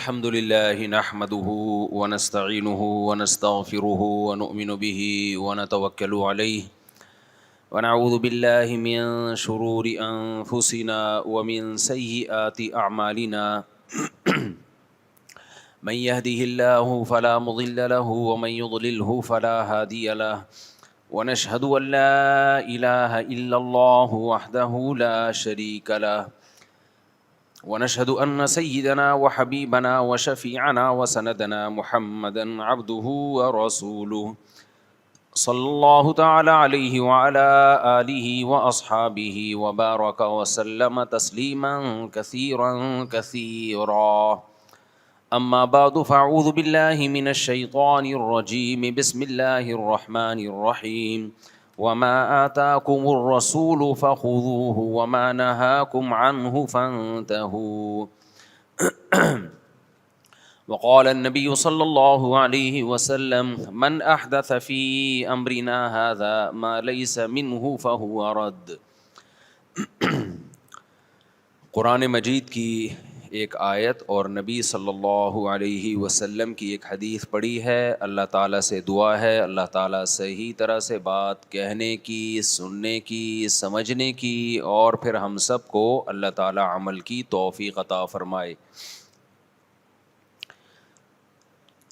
الحمد لله نحمده ونستعينه ونستغفره ونؤمن به ونتوكل عليه ونعوذ بالله من شرور أنفسنا ومن سيئات أعمالنا من يهده الله فلا مضل له ومن يضلله فلا هادي له ونشهد أن لا إله إلا الله وحده لا شريك له ونشهد أن سيدنا وحبيبنا وشفيعنا وسندنا محمدا عبده ورسوله صلى الله تعالى عليه وعلى آله وأصحابه وبارك وسلم تسليما كثيرا كثيرا أما بعد فأعوذ بالله من الشيطان الرجيم بسم الله الرحمن الرحيم وما آتاكم الرسول فخذوه وما نهاكم عنه فانتهوا وقال النبي صلى الله عليه وسلم من أحدث في أمرنا هذا ما ليس منه فهو رد۔ قرآن مجید کی ایک آیت اور نبی صلی اللہ علیہ وسلم کی ایک حدیث پڑھی ہے۔ اللہ تعالیٰ سے دعا ہے اللہ تعالیٰ صحیح طرح سے بات کہنے کی، سننے کی، سمجھنے کی، اور پھر ہم سب کو اللہ تعالیٰ عمل کی توفیق عطا فرمائے۔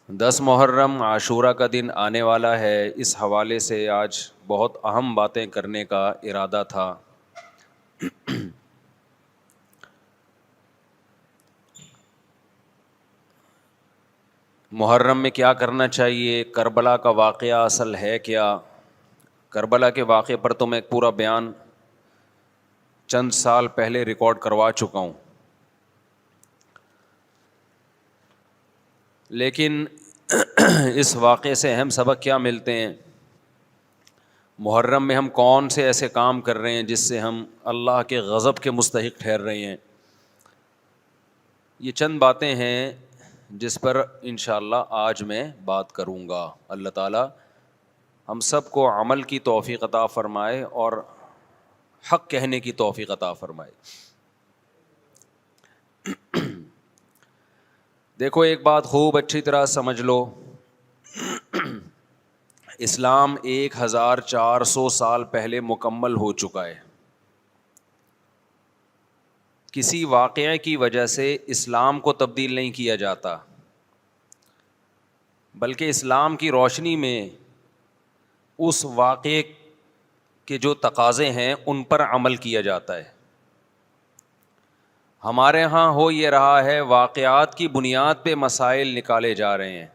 10 محرم عاشورہ کا دن آنے والا ہے۔ اس حوالے سے آج بہت اہم باتیں کرنے کا ارادہ تھا۔ محرم میں کیا کرنا چاہیے؟ کربلا کا واقعہ اصل ہے کیا؟ کربلا کے واقعے پر تو میں ایک پورا بیان چند سال پہلے ریکارڈ کروا چکا ہوں، لیکن اس واقعے سے اہم سبق کیا ملتے ہیں؟ محرم میں ہم کون سے ایسے کام کر رہے ہیں جس سے ہم اللہ کے غضب کے مستحق ٹھہر رہے ہیں؟ یہ چند باتیں ہیں جس پر انشاءاللہ آج میں بات کروں گا۔ اللہ تعالیٰ ہم سب کو عمل کی توفیق عطا فرمائے اور حق کہنے کی توفیق عطا فرمائے۔ دیکھو ایک بات خوب اچھی طرح سمجھ لو، اسلام 1400 سال پہلے مکمل ہو چکا ہے۔ کسی واقعے کی وجہ سے اسلام کو تبدیل نہیں کیا جاتا، بلکہ اسلام کی روشنی میں اس واقعے کے جو تقاضے ہیں ان پر عمل کیا جاتا ہے۔ ہمارے ہاں ہو یہ رہا ہے، واقعات کی بنیاد پہ مسائل نکالے جا رہے ہیں۔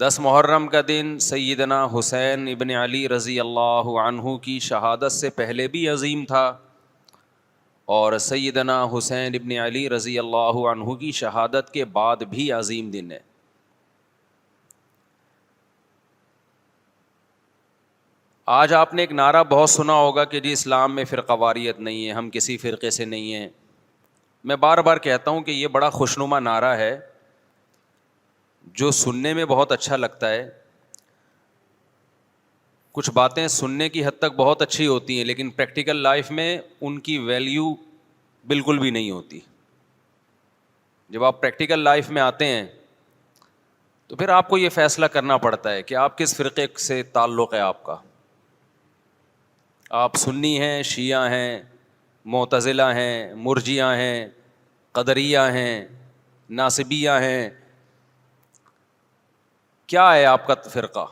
10 محرم کا دن سیدنا حسین ابن علی رضی اللہ عنہ کی شہادت سے پہلے بھی عظیم تھا، اور سیدنا حسین ابن علی رضی اللہ عنہ کی شہادت کے بعد بھی عظیم دن ہے۔ آج آپ نے ایک نعرہ بہت سنا ہوگا کہ جی اسلام میں فرقہ واریت نہیں ہے، ہم کسی فرقے سے نہیں ہیں۔ میں بار بار کہتا ہوں کہ یہ بڑا خوشنما نعرہ ہے جو سننے میں بہت اچھا لگتا ہے۔ کچھ باتیں سننے کی حد تک بہت اچھی ہوتی ہیں لیکن پریکٹیکل لائف میں ان کی ویلیو بالکل بھی نہیں ہوتی۔ جب آپ پریکٹیکل لائف میں آتے ہیں تو پھر آپ کو یہ فیصلہ کرنا پڑتا ہے کہ آپ کس فرقے سے تعلق ہے آپ کا۔ آپ سنی ہیں، شیعہ ہیں، معتزلہ ہیں، مرجیہ ہیں، قدریہ ہیں، ناصبیہ ہیں، کیا ہے آپ کا فرقہ؟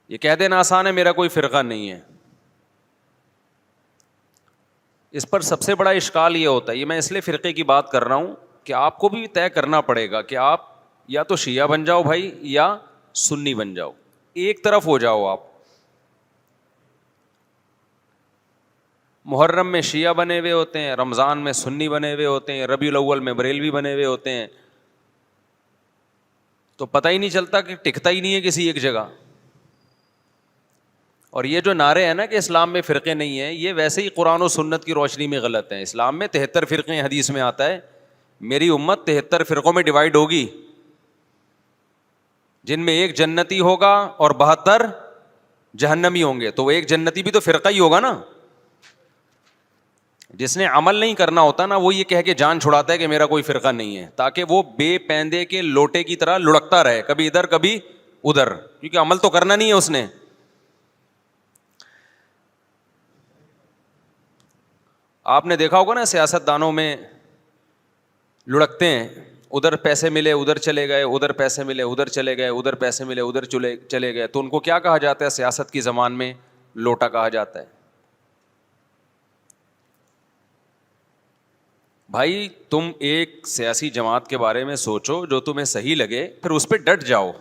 یہ کہہ دینا آسان ہے میرا کوئی فرقہ نہیں ہے۔ اس پر سب سے بڑا اشکال یہ ہوتا ہے، یہ میں اس لیے فرقے کی بات کر رہا ہوں کہ آپ کو بھی طے کرنا پڑے گا کہ آپ یا تو شیعہ بن جاؤ بھائی یا سنی بن جاؤ، ایک طرف ہو جاؤ آپ۔ محرم میں شیعہ بنے ہوئے ہوتے ہیں، رمضان میں سنی بنے ہوئے ہوتے ہیں، ربیع الاول میں بریلوی بنے ہوئے ہوتے ہیں، تو پتہ ہی نہیں چلتا کہ ٹکتا ہی نہیں ہے کسی ایک جگہ۔ اور یہ جو نعرے ہیں نا کہ اسلام میں فرقے نہیں ہیں، یہ ویسے ہی قرآن و سنت کی روشنی میں غلط ہیں۔ اسلام میں 73 فرقے، حدیث میں آتا ہے میری امت 73 فرقوں میں ڈیوائیڈ ہوگی، جن میں ایک جنتی ہوگا اور 72 جہنمی ہوں گے۔ تو وہ ایک جنتی بھی تو فرقہ ہی ہوگا نا۔ جس نے عمل نہیں کرنا ہوتا نا وہ یہ کہہ کے جان چھڑاتا ہے کہ میرا کوئی فرقہ نہیں ہے، تاکہ وہ بے پیندے کے لوٹے کی طرح لڑکتا رہے، کبھی ادھر کبھی ادھر، کیونکہ عمل تو کرنا نہیں ہے اس نے. آپ نے دیکھا ہوگا نا سیاست دانوں میں لڑکتے ہیں، ادھر پیسے ملے ادھر چلے گئے، ادھر پیسے ملے ادھر چلے گئے، ادھر پیسے ملے ادھر چلے گئے، تو ان کو کیا کہا جاتا ہے سیاست کی زبان میں؟ لوٹا کہا جاتا ہے. بھائی تم ایک سیاسی جماعت کے بارے میں سوچو جو تمہیں صحیح لگے، پھر اس پہ ڈٹ جاؤ.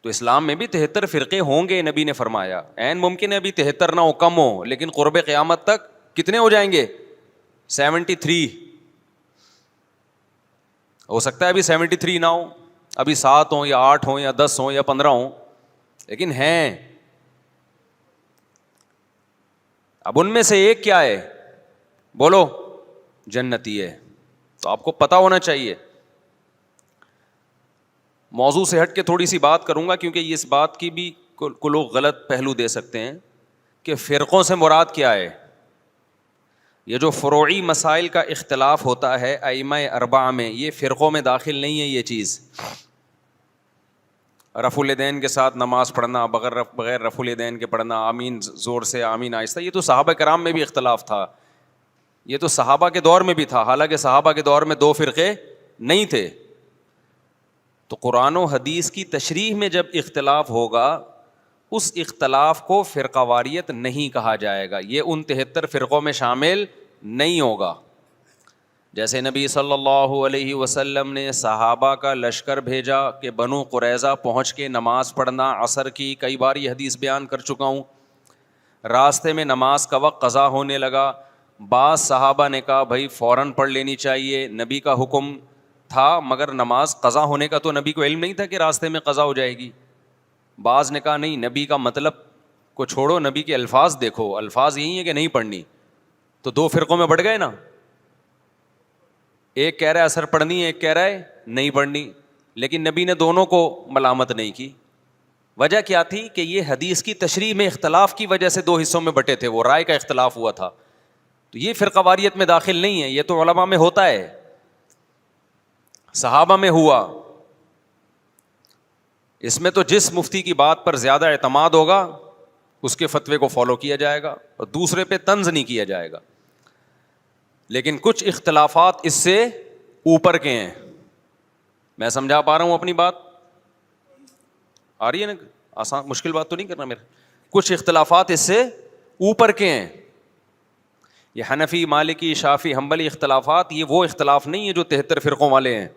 تو اسلام میں بھی 73 فرقے ہوں گے، نبی نے فرمایا. عین ممکن ہے ابھی 73 نہ ہو، کم ہو، لیکن قرب قیامت تک کتنے ہو جائیں گے؟ 73. ہو سکتا ہے ابھی 73 نہ ہو، ابھی 7 ہوں یا 8 ہوں یا 10 ہوں یا 15 ہوں، لیکن ہیں. اب ان میں سے ایک کیا ہے؟ بولو. جنتی ہے. تو آپ کو پتا ہونا چاہیے. موضوع سے ہٹ کے تھوڑی سی بات کروں گا، کیونکہ اس بات کی بھی کو لوگ غلط پہلو دے سکتے ہیں کہ فرقوں سے مراد کیا ہے. یہ جو فروعی مسائل کا اختلاف ہوتا ہے ائمہ اربعہ میں، یہ فرقوں میں داخل نہیں ہے. یہ چیز رفع الیدین کے ساتھ نماز پڑھنا، بغیر رفع الیدین کے پڑھنا، آمین زور سے آمین آہستہ، یہ تو صحابہ کرام میں بھی اختلاف تھا، یہ تو صحابہ کے دور میں بھی تھا، حالانکہ صحابہ کے دور میں 2 فرقے نہیں تھے. تو قرآن و حدیث کی تشریح میں جب اختلاف ہوگا، اس اختلاف کو فرقہ واریت نہیں کہا جائے گا، یہ ان 73 فرقوں میں شامل نہیں ہوگا. جیسے نبی صلی اللہ علیہ وسلم نے صحابہ کا لشکر بھیجا کہ بنو قریظہ پہنچ کے نماز پڑھنا عصر کی، کئی بار یہ حدیث بیان کر چکا ہوں. راستے میں نماز کا وقت قضا ہونے لگا، بعض صحابہ نے کہا بھائی فوراً پڑھ لینی چاہیے، نبی کا حکم تھا، مگر نماز قضا ہونے کا تو نبی کو علم نہیں تھا کہ راستے میں قضا ہو جائے گی. بعض نے کہا نہیں، نبی کا مطلب کو چھوڑو، نبی کے الفاظ دیکھو، الفاظ یہی ہیں کہ نہیں پڑھنی. تو 2 فرقوں میں بڑھ گئے نا. ایک کہہ رہا ہے اثر پڑھنی ہے، ایک کہہ رہا ہے نہیں پڑھنی، لیکن نبی نے دونوں کو ملامت نہیں کی. وجہ کیا تھی؟ کہ یہ حدیث کی تشریح میں اختلاف کی وجہ سے 2 حصوں میں بٹے تھے، وہ رائے کا اختلاف ہوا تھا. تو یہ فرقہ واریت میں داخل نہیں ہے، یہ تو علماء میں ہوتا ہے، صحابہ میں ہوا. اس میں تو جس مفتی کی بات پر زیادہ اعتماد ہوگا اس کے فتوے کو فالو کیا جائے گا اور دوسرے پہ طنز نہیں کیا جائے گا. لیکن کچھ اختلافات اس سے اوپر کے ہیں. میں سمجھا پا رہا ہوں اپنی بات؟ آ رہی ہے نا؟ آسان مشکل بات تو نہیں کرنا میرا. کچھ اختلافات اس سے اوپر کے ہیں. یہ حنفی، مالکی، شافعی، حنبلی اختلافات، یہ وہ اختلاف نہیں ہے جو 73 فرقوں والے ہیں.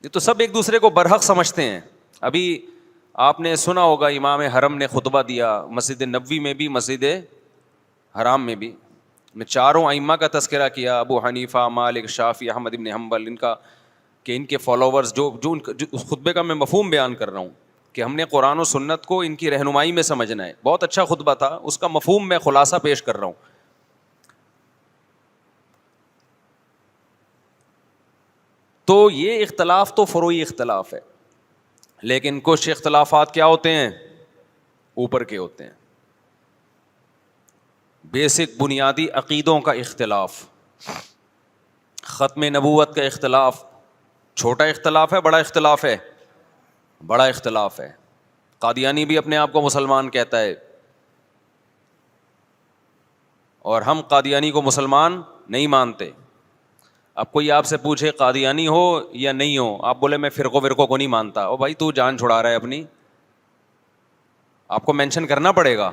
یہ تو سب ایک دوسرے کو برحق سمجھتے ہیں. ابھی آپ نے سنا ہوگا امام حرم نے خطبہ دیا، مسجد نبوی میں بھی مسجد حرام میں بھی. میں 4 ائمہ کا تذکرہ کیا، ابو حنیفہ، مالک، شافعی، احمد ابن حنبل، ان کا کہ ان کے فالوورز جو اس خطبے کا میں مفہوم بیان کر رہا ہوں کہ ہم نے قرآن و سنت کو ان کی رہنمائی میں سمجھنا ہے. بہت اچھا خطبہ تھا، اس کا مفہوم میں خلاصہ پیش کر رہا ہوں. تو یہ اختلاف تو فروعی اختلاف ہے، لیکن کچھ اختلافات کیا ہوتے ہیں؟ اوپر کے ہوتے ہیں. بیسک بنیادی عقیدوں کا اختلاف، ختم نبوت کا اختلاف. چھوٹا اختلاف ہے بڑا اختلاف ہے؟ بڑا اختلاف ہے. قادیانی بھی اپنے آپ کو مسلمان کہتا ہے اور ہم قادیانی کو مسلمان نہیں مانتے. اب کوئی آپ سے پوچھے قادیانی ہو یا نہیں ہو، آپ بولے میں فرقوں کو نہیں مانتا، او بھائی تو جان چھڑا رہا ہے اپنی. آپ کو مینشن کرنا پڑے گا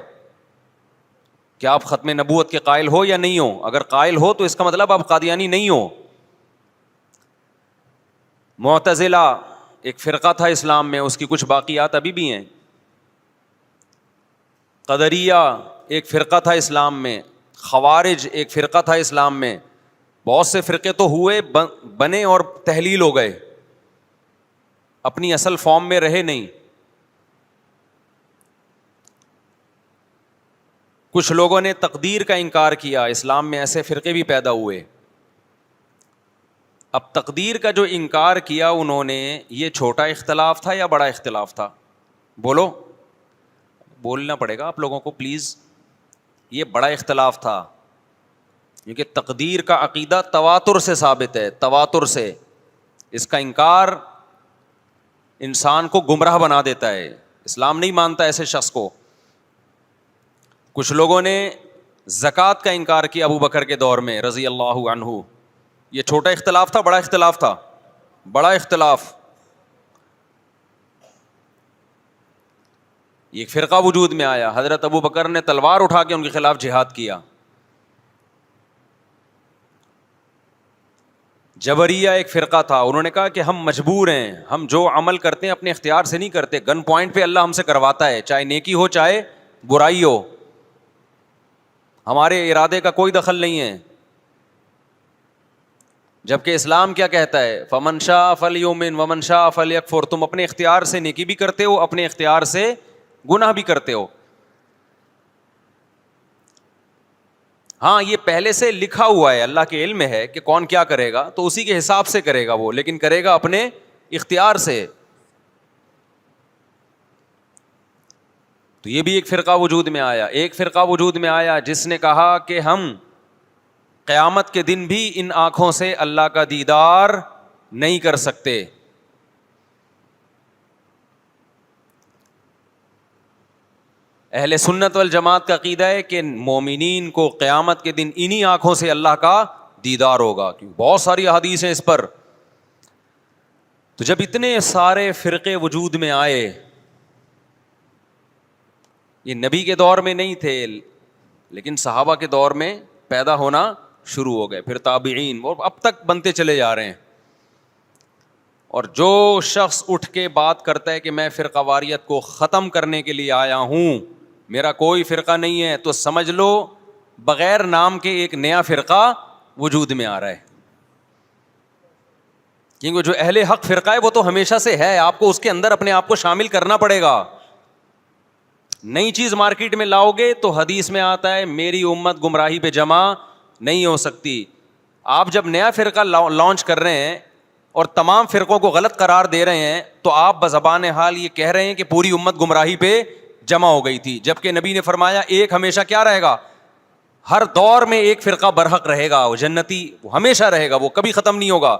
کہ آپ ختم نبوت کے قائل ہو یا نہیں ہو. اگر قائل ہو تو اس کا مطلب آپ قادیانی نہیں ہو. معتزلہ ایک فرقہ تھا اسلام میں، اس کی کچھ باقیات ابھی بھی ہیں. قدریہ ایک فرقہ تھا اسلام میں. خوارج ایک فرقہ تھا اسلام میں. بہت سے فرقے تو ہوئے، بنے اور تحلیل ہو گئے، اپنی اصل فارم میں رہے نہیں. کچھ لوگوں نے تقدیر کا انکار کیا، اسلام میں ایسے فرقے بھی پیدا ہوئے. اب تقدیر کا جو انکار کیا انہوں نے، یہ چھوٹا اختلاف تھا یا بڑا اختلاف تھا؟ بولو، بولنا پڑے گا آپ لوگوں کو پلیز. یہ بڑا اختلاف تھا، کیونکہ تقدیر کا عقیدہ تواتر سے ثابت ہے، تواتر سے. اس کا انکار انسان کو گمراہ بنا دیتا ہے، اسلام نہیں مانتا ایسے شخص کو. کچھ لوگوں نے زکوٰۃ کا انکار کیا ابو بکر کے دور میں رضی اللہ عنہ. یہ چھوٹا اختلاف تھا، بڑا اختلاف تھا، بڑا اختلاف. ایک فرقہ وجود میں آیا، حضرت ابو بکر نے تلوار اٹھا کے ان کے خلاف جہاد کیا. جبریہ ایک فرقہ تھا، انہوں نے کہا کہ ہم مجبور ہیں، ہم جو عمل کرتے ہیں اپنے اختیار سے نہیں کرتے، گن پوائنٹ پہ اللہ ہم سے کرواتا ہے، چاہے نیکی ہو چاہے برائی ہو، ہمارے ارادے کا کوئی دخل نہیں ہے. جبکہ اسلام کیا کہتا ہے؟ فمن شاء فلیؤمن ومن شاء فلیکفر. تم اپنے اختیار سے نیکی بھی کرتے ہو، اپنے اختیار سے گناہ بھی کرتے ہو. ہاں یہ پہلے سے لکھا ہوا ہے، اللہ کے علم میں ہے کہ کون کیا کرے گا، تو اسی کے حساب سے کرے گا وہ، لیکن کرے گا اپنے اختیار سے. تو یہ بھی ایک فرقہ وجود میں آیا. ایک فرقہ وجود میں آیا جس نے کہا کہ ہم قیامت کے دن بھی ان آنکھوں سے اللہ کا دیدار نہیں کر سکتے. اہل سنت والجماعت کا عقیدہ ہے کہ مومنین کو قیامت کے دن انہی آنکھوں سے اللہ کا دیدار ہوگا، کیونکہ بہت ساری احادیث ہیں اس پر. تو جب اتنے سارے فرقے وجود میں آئے، یہ نبی کے دور میں نہیں تھے لیکن صحابہ کے دور میں پیدا ہونا شروع ہو گئے، پھر تابعین، اور اب تک بنتے چلے جا رہے ہیں. اور جو شخص اٹھ کے بات کرتا ہے کہ میں فرقہ واریت کو ختم کرنے کے لیے آیا ہوں، میرا کوئی فرقہ نہیں ہے، تو سمجھ لو بغیر نام کے ایک نیا فرقہ وجود میں آ رہا ہے. کیونکہ جو اہل حق فرقہ ہے وہ تو ہمیشہ سے ہے، آپ کو اس کے اندر اپنے آپ کو شامل کرنا پڑے گا. نئی چیز مارکیٹ میں لاؤ گے تو حدیث میں آتا ہے میری امت گمراہی پہ جمع نہیں ہو سکتی. آپ جب نیا فرقہ لانچ کر رہے ہیں اور تمام فرقوں کو غلط قرار دے رہے ہیں تو آپ بزبان حال یہ کہہ رہے ہیں کہ پوری امت گمراہی پہ جمع ہو گئی تھی. جبکہ نبی نے فرمایا ایک ہمیشہ کیا رہے گا، ہر دور میں ایک فرقہ برحق رہے گا، وہ جنتی، وہ ہمیشہ رہے گا، وہ کبھی ختم نہیں ہوگا.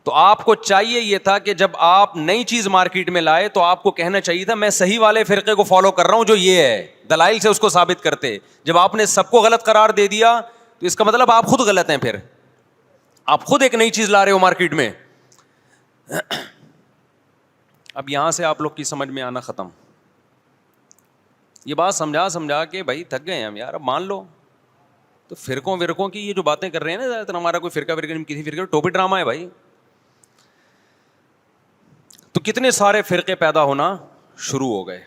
تو آپ کو چاہیے یہ تھا کہ جب آپ نئی چیز مارکیٹ میں لائے تو آپ کو کہنا چاہیے تھا میں صحیح والے فرقے کو فالو کر رہا ہوں جو یہ ہے، دلائل سے اس کو ثابت کرتے. جب آپ نے سب کو غلط قرار دے دیا تو اس کا مطلب آپ خود غلط ہیں، پھر آپ خود ایک نئی چیز لا رہے ہو مارکیٹ میں. اب یہاں سے آپ لوگ کی سمجھ میں آنا ختم. یہ بات سمجھا کے بھائی تھک گئے ہیں ہم یار، اب مان لو. تو فرقوں کی یہ جو باتیں کر رہے ہیں نا، زیادہ تر ہمارا کوئی فرقہ نہیں، کسی فرقے ٹوپی ڈرامہ ہے بھائی. تو کتنے سارے فرقے پیدا ہونا شروع ہو گئے.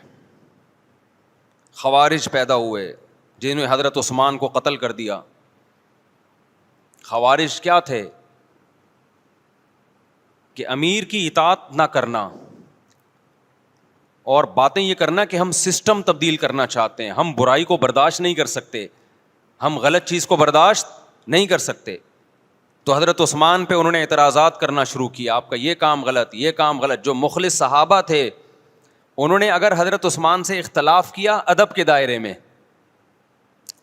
خوارج پیدا ہوئے جنہوں نے حضرت عثمان کو قتل کر دیا. خوارج کیا تھے کہ امیر کی اطاعت نہ کرنا اور باتیں یہ کرنا کہ ہم سسٹم تبدیل کرنا چاہتے ہیں، ہم برائی کو برداشت نہیں کر سکتے، ہم غلط چیز کو برداشت نہیں کر سکتے. تو حضرت عثمان پہ انہوں نے اعتراضات کرنا شروع کیا، آپ کا یہ کام غلط، یہ کام غلط. جو مخلص صحابہ تھے انہوں نے اگر حضرت عثمان سے اختلاف کیا ادب کے دائرے میں،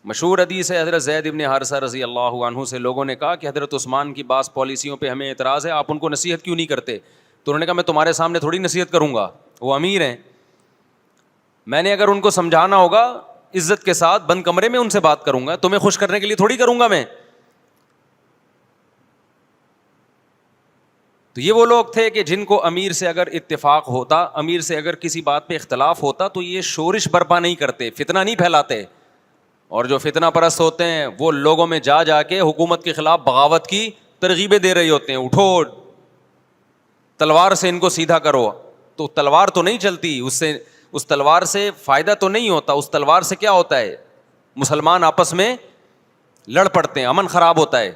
مشہور حدیث ہے حضرت زید ابن حارثہ رضی اللہ عنہ سے لوگوں نے کہا کہ حضرت عثمان کی بعض پالیسیوں پہ ہمیں اعتراض ہے، آپ ان کو نصیحت کیوں نہیں کرتے؟ تو انہوں نے کہا میں تمہارے سامنے تھوڑی نصیحت کروں گا، وہ امیر ہیں، میں نے اگر ان کو سمجھانا ہوگا عزت کے ساتھ بند کمرے میں ان سے بات کروں گا، تمہیں خوش کرنے کے لیے تھوڑی کروں گا میں. تو یہ وہ لوگ تھے کہ جن کو امیر سے اگر اتفاق ہوتا، امیر سے اگر کسی بات پہ اختلاف ہوتا تو یہ شورش برپا نہیں کرتے، فتنہ نہیں پھیلاتے. اور جو فتنہ پرست ہوتے ہیں وہ لوگوں میں جا جا کے حکومت کے خلاف بغاوت کی ترغیبیں دے رہے ہوتے ہیں، اٹھو تلوار سے ان کو سیدھا کرو. تو تلوار تو نہیں چلتی، اس تلوار سے فائدہ تو نہیں ہوتا. اس تلوار سے کیا ہوتا ہے؟ مسلمان آپس میں لڑ پڑتے ہیں، امن خراب ہوتا ہے.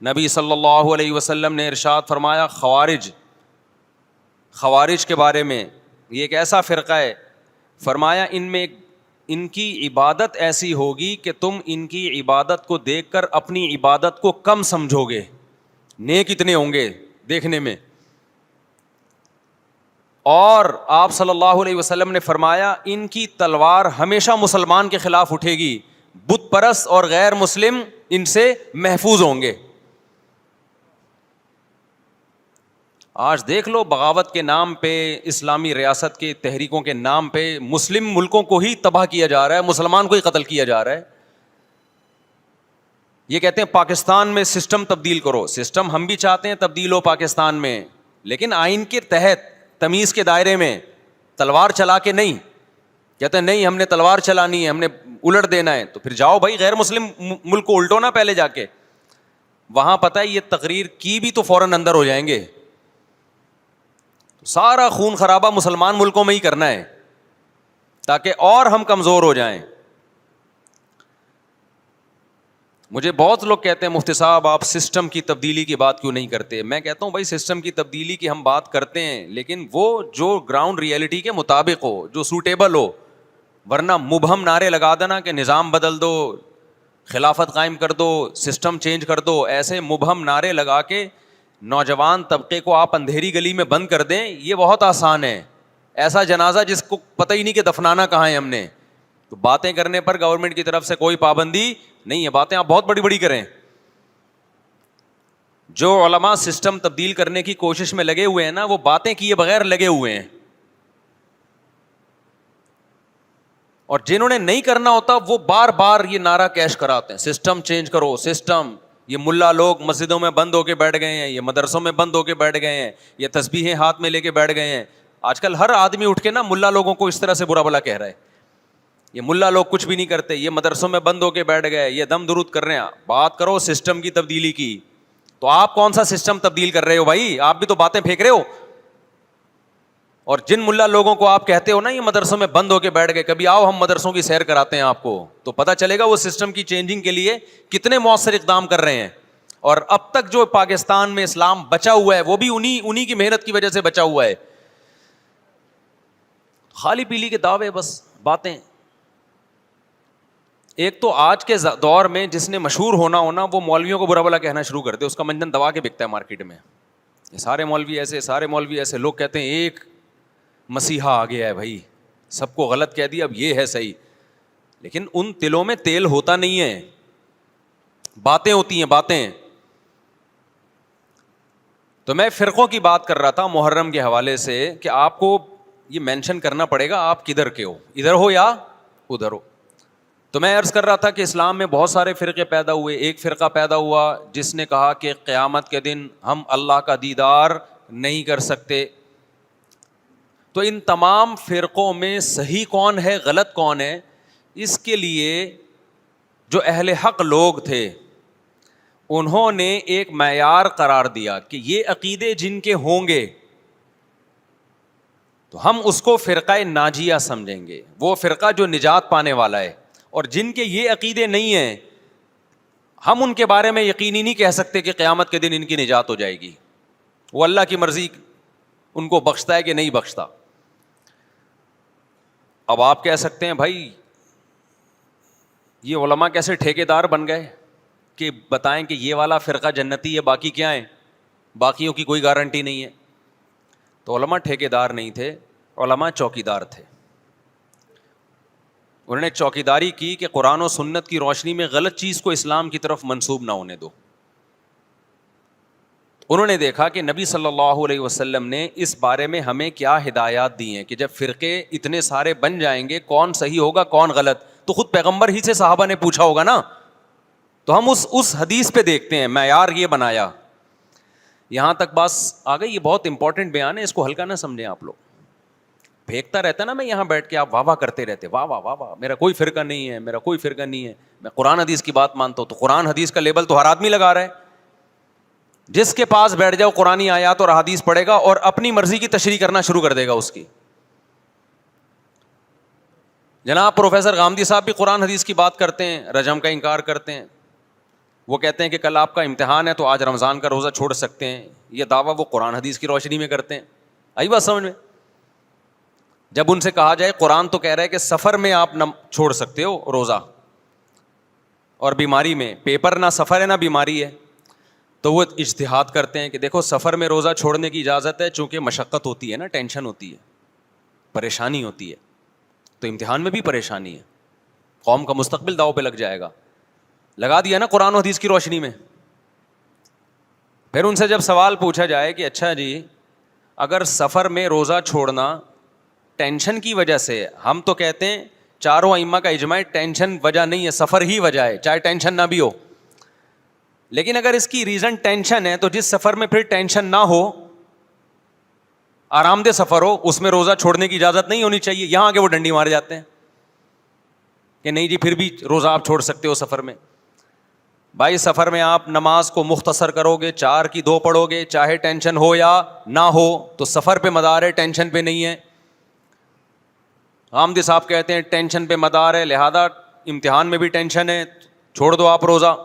نبی صلی اللہ علیہ وسلم نے ارشاد فرمایا خوارج کے بارے میں، یہ ایک ایسا فرقہ ہے، فرمایا ان کی عبادت ایسی ہوگی کہ تم ان کی عبادت کو دیکھ کر اپنی عبادت کو کم سمجھو گے. نیک اتنے ہوں گے دیکھنے میں. اور آپ صلی اللہ علیہ وسلم نے فرمایا ان کی تلوار ہمیشہ مسلمان کے خلاف اٹھے گی، بت پرست اور غیر مسلم ان سے محفوظ ہوں گے. آج دیکھ لو بغاوت کے نام پہ، اسلامی ریاست کے تحریکوں کے نام پہ مسلم ملکوں کو ہی تباہ کیا جا رہا ہے، مسلمان کو ہی قتل کیا جا رہا ہے. یہ کہتے ہیں پاکستان میں سسٹم تبدیل کرو. سسٹم ہم بھی چاہتے ہیں تبدیل ہو پاکستان میں، لیکن آئین کے تحت، تمیز کے دائرے میں، تلوار چلا کے نہیں. کہتے ہیں نہیں ہم نے تلوار چلانی ہے، ہم نے الٹ دینا ہے. تو پھر جاؤ بھائی غیر مسلم ملک کو الٹو نا پہلے جا کے. وہاں پتہ ہے یہ تقریر کی بھی تو فوراً اندر ہو جائیں گے. سارا خون خرابہ مسلمان ملکوں میں ہی کرنا ہے تاکہ اور ہم کمزور ہو جائیں. مجھے بہت لوگ کہتے ہیں مفتی صاحب آپ سسٹم کی تبدیلی کی بات کیوں نہیں کرتے. میں کہتا ہوں بھائی سسٹم کی تبدیلی کی ہم بات کرتے ہیں، لیکن وہ جو گراؤنڈ ریئلٹی کے مطابق ہو، جو سوٹیبل ہو. ورنہ مبہم نعرے لگا دینا کہ نظام بدل دو، خلافت قائم کر دو، سسٹم چینج کر دو، ایسے مبہم نعرے لگا کے نوجوان طبقے کو آپ اندھیری گلی میں بند کر دیں، یہ بہت آسان ہے. ایسا جنازہ جس کو پتہ ہی نہیں کہ دفنانا کہاں ہے ہم نے. تو باتیں کرنے پر گورنمنٹ کی طرف سے کوئی پابندی نہیں ہے، باتیں آپ بہت بڑی بڑی کریں. جو علماء سسٹم تبدیل کرنے کی کوشش میں لگے ہوئے ہیں نا، وہ باتیں کیے بغیر لگے ہوئے ہیں. اور جنہوں نے نہیں کرنا ہوتا وہ بار بار یہ نعرہ کیش کراتے ہیں سسٹم چینج کرو سسٹم. یہ ملا لوگ مسجدوں میں بند ہو کے بیٹھ گئے ہیں، یہ مدرسوں میں بند ہو کے بیٹھ گئے ہیں، یہ تسبیحیں ہاتھ میں لے کے بیٹھ گئے ہیں. آج کل ہر آدمی اٹھ کے نا ملا لوگوں کو اس طرح سے برا بھلا کہہ رہا ہے، یہ ملا لوگ کچھ بھی نہیں کرتے، یہ مدرسوں میں بند ہو کے بیٹھ گئے، یہ دم درود کر رہے ہیں. بات کرو سسٹم کی تبدیلی کی. تو آپ کون سا سسٹم تبدیل کر رہے ہو بھائی؟ آپ بھی تو باتیں پھینک رہے ہو. اور جن ملا لوگوں کو آپ کہتے ہو نا یہ مدرسوں میں بند ہو کے بیٹھ گئے، کبھی آؤ ہم مدرسوں کی سیر کراتے ہیں آپ کو، تو پتہ چلے گا وہ سسٹم کی چینجنگ کے لیے کتنے مؤثر اقدام کر رہے ہیں. اور اب تک جو پاکستان میں اسلام بچا ہوا ہے وہ بھی انہی کی محنت کی وجہ سے بچا ہوا ہے. خالی پیلی کے دعوے، بس باتیں. ایک تو آج کے دور میں جس نے مشہور ہونا وہ مولویوں کو برا بھلا کہنا شروع کر دے، اس کا منجن دبا کے بکتا ہے مارکیٹ میں. یہ سارے مولوی ایسے، سارے مولوی ایسے. لوگ کہتے ہیں ایک مسیحا آ گیا ہے بھائی، سب کو غلط کہہ دیا، اب یہ ہے صحیح. لیکن ان تلوں میں تیل ہوتا نہیں ہے، باتیں ہوتی ہیں باتیں. تو میں فرقوں کی بات کر رہا تھا محرم کے حوالے سے کہ آپ کو یہ مینشن کرنا پڑے گا آپ کدھر کے ہو، ادھر ہو یا ادھر ہو. تو میں عرض کر رہا تھا کہ اسلام میں بہت سارے فرقے پیدا ہوئے. ایک فرقہ پیدا ہوا جس نے کہا کہ قیامت کے دن ہم اللہ کا دیدار نہیں کر سکتے. تو ان تمام فرقوں میں صحیح کون ہے غلط کون ہے، اس کے لیے جو اہل حق لوگ تھے انہوں نے ایک معیار قرار دیا کہ یہ عقیدے جن کے ہوں گے تو ہم اس کو فرقہ ناجیہ سمجھیں گے، وہ فرقہ جو نجات پانے والا ہے. اور جن کے یہ عقیدے نہیں ہیں ہم ان کے بارے میں یقینی نہیں کہہ سکتے کہ قیامت کے دن ان کی نجات ہو جائے گی. وہ اللہ کی مرضی ان کو بخشتا ہے کہ نہیں بخشتا. اب آپ کہہ سکتے ہیں بھائی یہ علماء کیسے ٹھیکیدار بن گئے کہ بتائیں کہ یہ والا فرقہ جنتی ہے باقی کیا ہیں، باقیوں کی کوئی گارنٹی نہیں ہے. تو علماء ٹھیکیدار نہیں تھے، علماء چوکیدار تھے. انہوں نے چوکیداری کی کہ قرآن و سنت کی روشنی میں غلط چیز کو اسلام کی طرف منسوب نہ ہونے دو. انہوں نے دیکھا کہ نبی صلی اللہ علیہ وسلم نے اس بارے میں ہمیں کیا ہدایات دی ہیں کہ جب فرقے اتنے سارے بن جائیں گے کون صحیح ہوگا کون غلط، تو خود پیغمبر ہی سے صحابہ نے پوچھا ہوگا نا. تو ہم اس حدیث پہ دیکھتے ہیں، معیار یہ بنایا. یہاں تک بس آ گئی. یہ بہت امپورٹنٹ بیان ہے، اس کو ہلکا نہ سمجھیں آپ لوگ. پھینکتا رہتا نا میں یہاں بیٹھ کے، آپ واہ واہ کرتے رہتے، واہ واہ واہ واہ میرا کوئی فرقہ نہیں ہے، میرا کوئی فرقہ نہیں ہے، میں قرآن حدیث کی بات مانتا ہوں. تو قرآن حدیث کا لیبل تو ہر آدمی لگا رہا ہے. جس کے پاس بیٹھ جاؤ قرآنی آیات اور احادیث پڑھے گا اور اپنی مرضی کی تشریح کرنا شروع کر دے گا اس کی. جناب پروفیسر غامدی صاحب بھی قرآن حدیث کی بات کرتے ہیں، رجم کا انکار کرتے ہیں. وہ کہتے ہیں کہ کل آپ کا امتحان ہے تو آج رمضان کا روزہ چھوڑ سکتے ہیں. یہ دعویٰ وہ قرآن حدیث کی روشنی میں کرتے ہیں. آئی بات سمجھ میں؟ جب ان سے کہا جائے قرآن تو کہہ رہا ہے کہ سفر میں آپ نہ چھوڑ سکتے ہو روزہ، اور بیماری میں، پیپر نہ سفر ہے نہ بیماری ہے. تو وہ اجتہاد کرتے ہیں کہ دیکھو سفر میں روزہ چھوڑنے کی اجازت ہے، چونکہ مشقت ہوتی ہے نا، ٹینشن ہوتی ہے، پریشانی ہوتی ہے، تو امتحان میں بھی پریشانی ہے، قوم کا مستقبل داؤ پہ لگ جائے گا، لگا دیا نا قرآن و حدیث کی روشنی میں۔ پھر ان سے جب سوال پوچھا جائے کہ اچھا جی اگر سفر میں روزہ چھوڑنا ٹینشن کی وجہ سے، ہم تو کہتے ہیں چاروں ائمہ کا اجماع ہے ٹینشن وجہ نہیں ہے، سفر ہی وجہ ہے، چاہے ٹینشن نہ بھی ہو، لیکن اگر اس کی ریزن ٹینشن ہے تو جس سفر میں پھر ٹینشن نہ ہو، آرام دہ سفر ہو، اس میں روزہ چھوڑنے کی اجازت نہیں ہونی چاہیے۔ یہاں آ کے وہ ڈنڈی مار جاتے ہیں کہ نہیں جی پھر بھی روزہ آپ چھوڑ سکتے ہو سفر میں۔ بھائی سفر میں آپ نماز کو مختصر کرو گے، 4 کی 2 پڑھو گے، چاہے ٹینشن ہو یا نہ ہو، تو سفر پہ مدار ہے، ٹینشن پہ نہیں ہے۔ حامد صاحب کہتے ہیں ٹینشن پہ مدار ہے، لہذا امتحان میں بھی ٹینشن ہے، چھوڑ دو آپ روزہ۔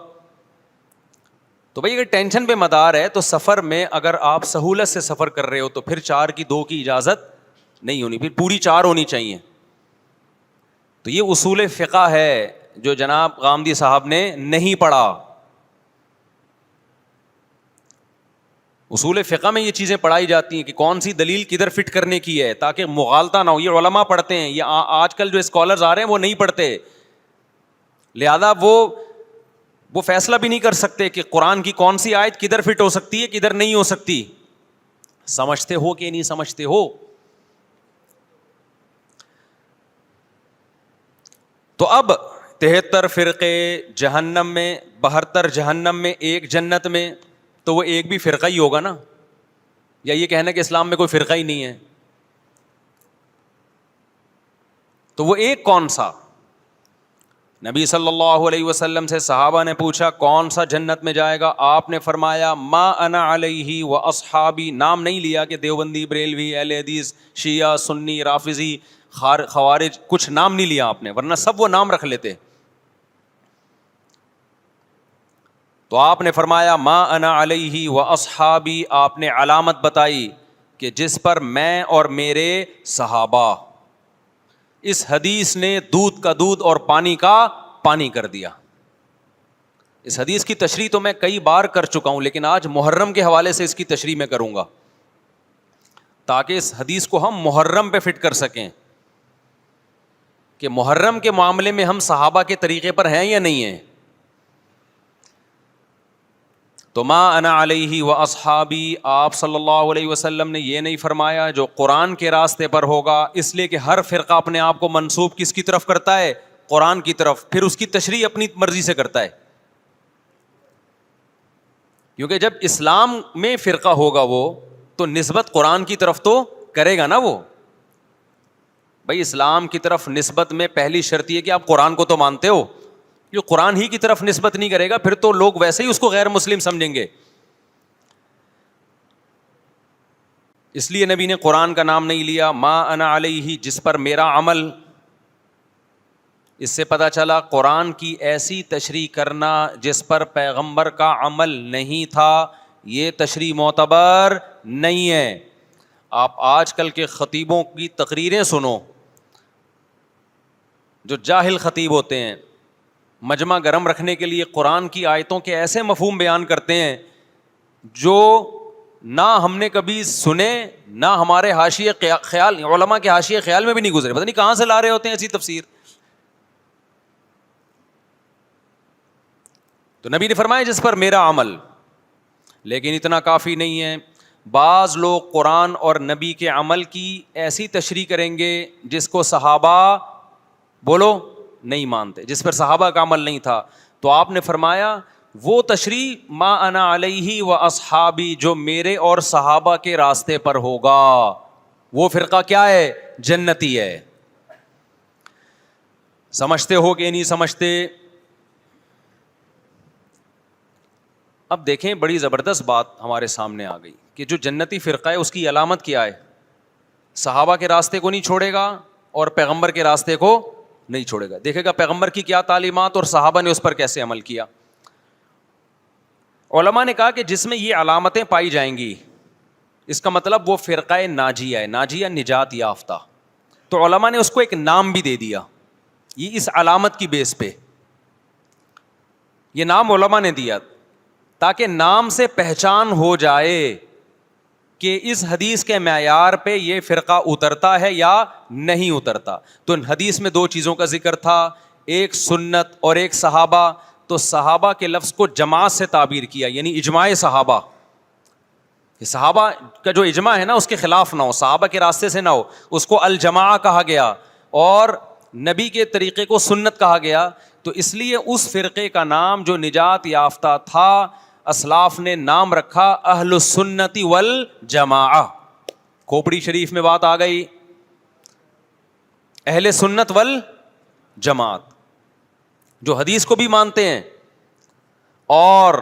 تو بھائی اگر ٹینشن پہ مدار ہے تو سفر میں اگر آپ سہولت سے سفر کر رہے ہو تو پھر 4 کی 2 کی اجازت نہیں ہونی، پھر پوری 4 ہونی چاہیے۔ تو یہ اصول فقہ ہے جو جناب غامدی صاحب نے نہیں پڑھا۔ اصول فقہ میں یہ چیزیں پڑھائی جاتی ہیں کہ کون سی دلیل کدھر فٹ کرنے کی ہے تاکہ مغالطہ نہ ہو۔ یہ علماء پڑھتے ہیں، یہ آج کل جو اسکالرز آ رہے ہیں وہ نہیں پڑھتے، لہذا وہ فیصلہ بھی نہیں کر سکتے کہ قرآن کی کون سی آیت کدھر فٹ ہو سکتی ہے کدھر نہیں ہو سکتی۔ سمجھتے ہو کہ نہیں سمجھتے ہو؟ تو اب 73 فرقے جہنم میں، 72 جہنم میں، 1 جنت میں، تو وہ ایک بھی فرقہ ہی ہوگا نا؟ یا یہ کہنا کہ اسلام میں کوئی فرقہ ہی نہیں ہے؟ تو وہ ایک کون سا؟ نبی صلی اللہ علیہ وسلم سے صحابہ نے پوچھا کون سا جنت میں جائے گا؟ آپ نے فرمایا ما انا علیہ و اصحابی، نام نہیں لیا کہ دیوبندی، بریلوی، اہل حدیث، شیعہ، سنی، رافضی، خوارج، کچھ نام نہیں لیا آپ نے، ورنہ سب وہ نام رکھ لیتے۔ تو آپ نے فرمایا ما انا علیہ و اصحابی، آپ نے علامت بتائی کہ جس پر میں اور میرے صحابہ۔ اس حدیث نے دودھ کا دودھ اور پانی کا پانی کر دیا۔ اس حدیث کی تشریح تو میں کئی بار کر چکا ہوں، لیکن آج محرم کے حوالے سے اس کی تشریح میں کروں گا تاکہ اس حدیث کو ہم محرم پہ فٹ کر سکیں کہ محرم کے معاملے میں ہم صحابہ کے طریقے پر ہیں یا نہیں ہیں۔ تو ما انا علیہ و اصحابی، آپ صلی اللہ علیہ وسلم نے یہ نہیں فرمایا جو قرآن کے راستے پر ہوگا، اس لیے کہ ہر فرقہ اپنے آپ کو منسوب کس کی طرف کرتا ہے؟ قرآن کی طرف، پھر اس کی تشریح اپنی مرضی سے کرتا ہے، کیونکہ جب اسلام میں فرقہ ہوگا وہ تو نسبت قرآن کی طرف تو کرے گا نا۔ وہ بھائی اسلام کی طرف نسبت میں پہلی شرط یہ کہ آپ قرآن کو تو مانتے ہو، جو قرآن ہی کی طرف نسبت نہیں کرے گا پھر تو لوگ ویسے ہی اس کو غیر مسلم سمجھیں گے۔ اس لیے نبی نے قرآن کا نام نہیں لیا، ما انا علیہ، جس پر میرا عمل۔ اس سے پتہ چلا قرآن کی ایسی تشریح کرنا جس پر پیغمبر کا عمل نہیں تھا، یہ تشریح معتبر نہیں ہے۔ آپ آج کل کے خطیبوں کی تقریریں سنو، جو جاہل خطیب ہوتے ہیں، مجمع گرم رکھنے کے لیے قرآن کی آیتوں کے ایسے مفہوم بیان کرتے ہیں جو نہ ہم نے کبھی سنے، نہ ہمارے حاشیے خیال، علماء کے حاشیے خیال میں بھی نہیں گزرے، پتہ نہیں کہاں سے لا رہے ہوتے ہیں ایسی تفسیر۔ تو نبی نے فرمایا جس پر میرا عمل، لیکن اتنا کافی نہیں ہے۔ بعض لوگ قرآن اور نبی کے عمل کی ایسی تشریح کریں گے جس کو صحابہ بولو نہیں مانتے، جس پر صحابہ کا عمل نہیں تھا۔ تو آپ نے فرمایا وہ تشریح ما انا علیہ و اصحابی، جو میرے اور صحابہ کے راستے پر ہوگا، وہ فرقہ کیا ہے؟ جنتی ہے۔ سمجھتے ہو کہ نہیں سمجھتے؟ اب دیکھیں بڑی زبردست بات ہمارے سامنے آ گئی کہ جو جنتی فرقہ ہے اس کی علامت کیا ہے؟ صحابہ کے راستے کو نہیں چھوڑے گا اور پیغمبر کے راستے کو نہیں چھوڑے گا۔ دیکھے گا پیغمبر کی کیا تعلیمات اور صحابہ نے اس پر کیسے عمل کیا۔ علماء نے کہا کہ جس میں یہ علامتیں پائی جائیں گی اس کا مطلب وہ فرقہ ناجیہ ہے، ناجیہ نجات یافتہ۔ تو علماء نے اس کو ایک نام بھی دے دیا، یہ اس علامت کی بیس پہ یہ نام علماء نے دیا۔ تاکہ نام سے پہچان ہو جائے کہ اس حدیث کے معیار پہ یہ فرقہ اترتا ہے یا نہیں اترتا. تو حدیث میں دو چیزوں کا ذکر تھا, ایک سنت اور ایک صحابہ. تو صحابہ کے لفظ کو جماعت سے تعبیر کیا, یعنی اجماع صحابہ. صحابہ کا جو اجماع ہے نا اس کے خلاف نہ ہو, صحابہ کے راستے سے نہ ہو, اس کو الجماع کہا گیا, اور نبی کے طریقے کو سنت کہا گیا. تو اس لیے اس فرقے کا نام جو نجات یافتہ تھا, اسلاف نے نام رکھا اہل السنت والجماعہ. کھوپڑی شریف میں بات آ گئی, اہل سنت والجماعت جو حدیث کو بھی مانتے ہیں اور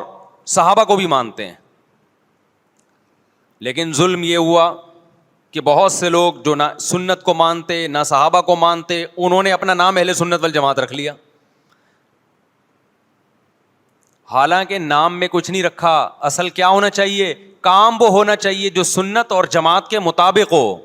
صحابہ کو بھی مانتے ہیں. لیکن ظلم یہ ہوا کہ بہت سے لوگ جو نہ سنت کو مانتے نہ صحابہ کو مانتے, انہوں نے اپنا نام اہل سنت والجماعت رکھ لیا. حالانکہ نام میں کچھ نہیں رکھا, اصل کیا ہونا چاہیے, کام وہ ہونا چاہیے جو سنت اور جماعت کے مطابق ہو.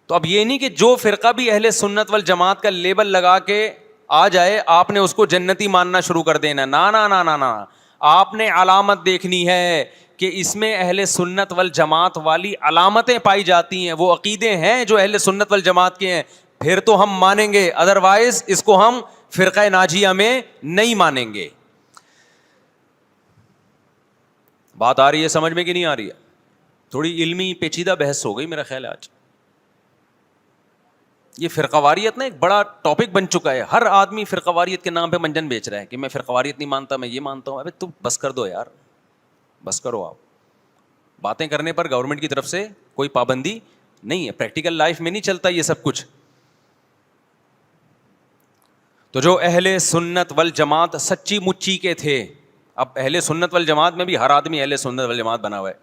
تو اب یہ نہیں کہ جو فرقہ بھی اہل سنت والجماعت کا لیبل لگا کے آ جائے آپ نے اس کو جنتی ماننا شروع کر دینا. نا نا نا نا نا, آپ نے علامت دیکھنی ہے کہ اس میں اہل سنت والجماعت والی علامتیں پائی جاتی ہیں, وہ عقیدے ہیں جو اہل سنت والجماعت کے ہیں, پھر تو ہم مانیں گے, ادروائز اس کو ہم فرقہ ناجیہ میں نہیں مانیں گے. بات آ رہی ہے سمجھ میں کہ نہیں آ رہی ہے؟ تھوڑی علمی پیچیدہ بحث ہو گئی میرا خیال ہے آج. یہ فرقہ واریت نا ایک بڑا ٹاپک بن چکا ہے, ہر آدمی فرقہ واریت کے نام پہ منجن بیچ رہا ہے کہ میں فرقہ واریت نہیں مانتا, میں یہ مانتا ہوں. ابے تو بس کر دو یار, بس کرو. آپ باتیں کرنے پر گورنمنٹ کی طرف سے کوئی پابندی نہیں ہے, پریکٹیکل لائف میں نہیں چلتا یہ سب کچھ. تو جو اہل سنت والجماعت سچی مچی کے تھے, اب اہل سنت والجماعت میں بھی ہر آدمی اہل سنت والجماعت بنا ہوا ہے.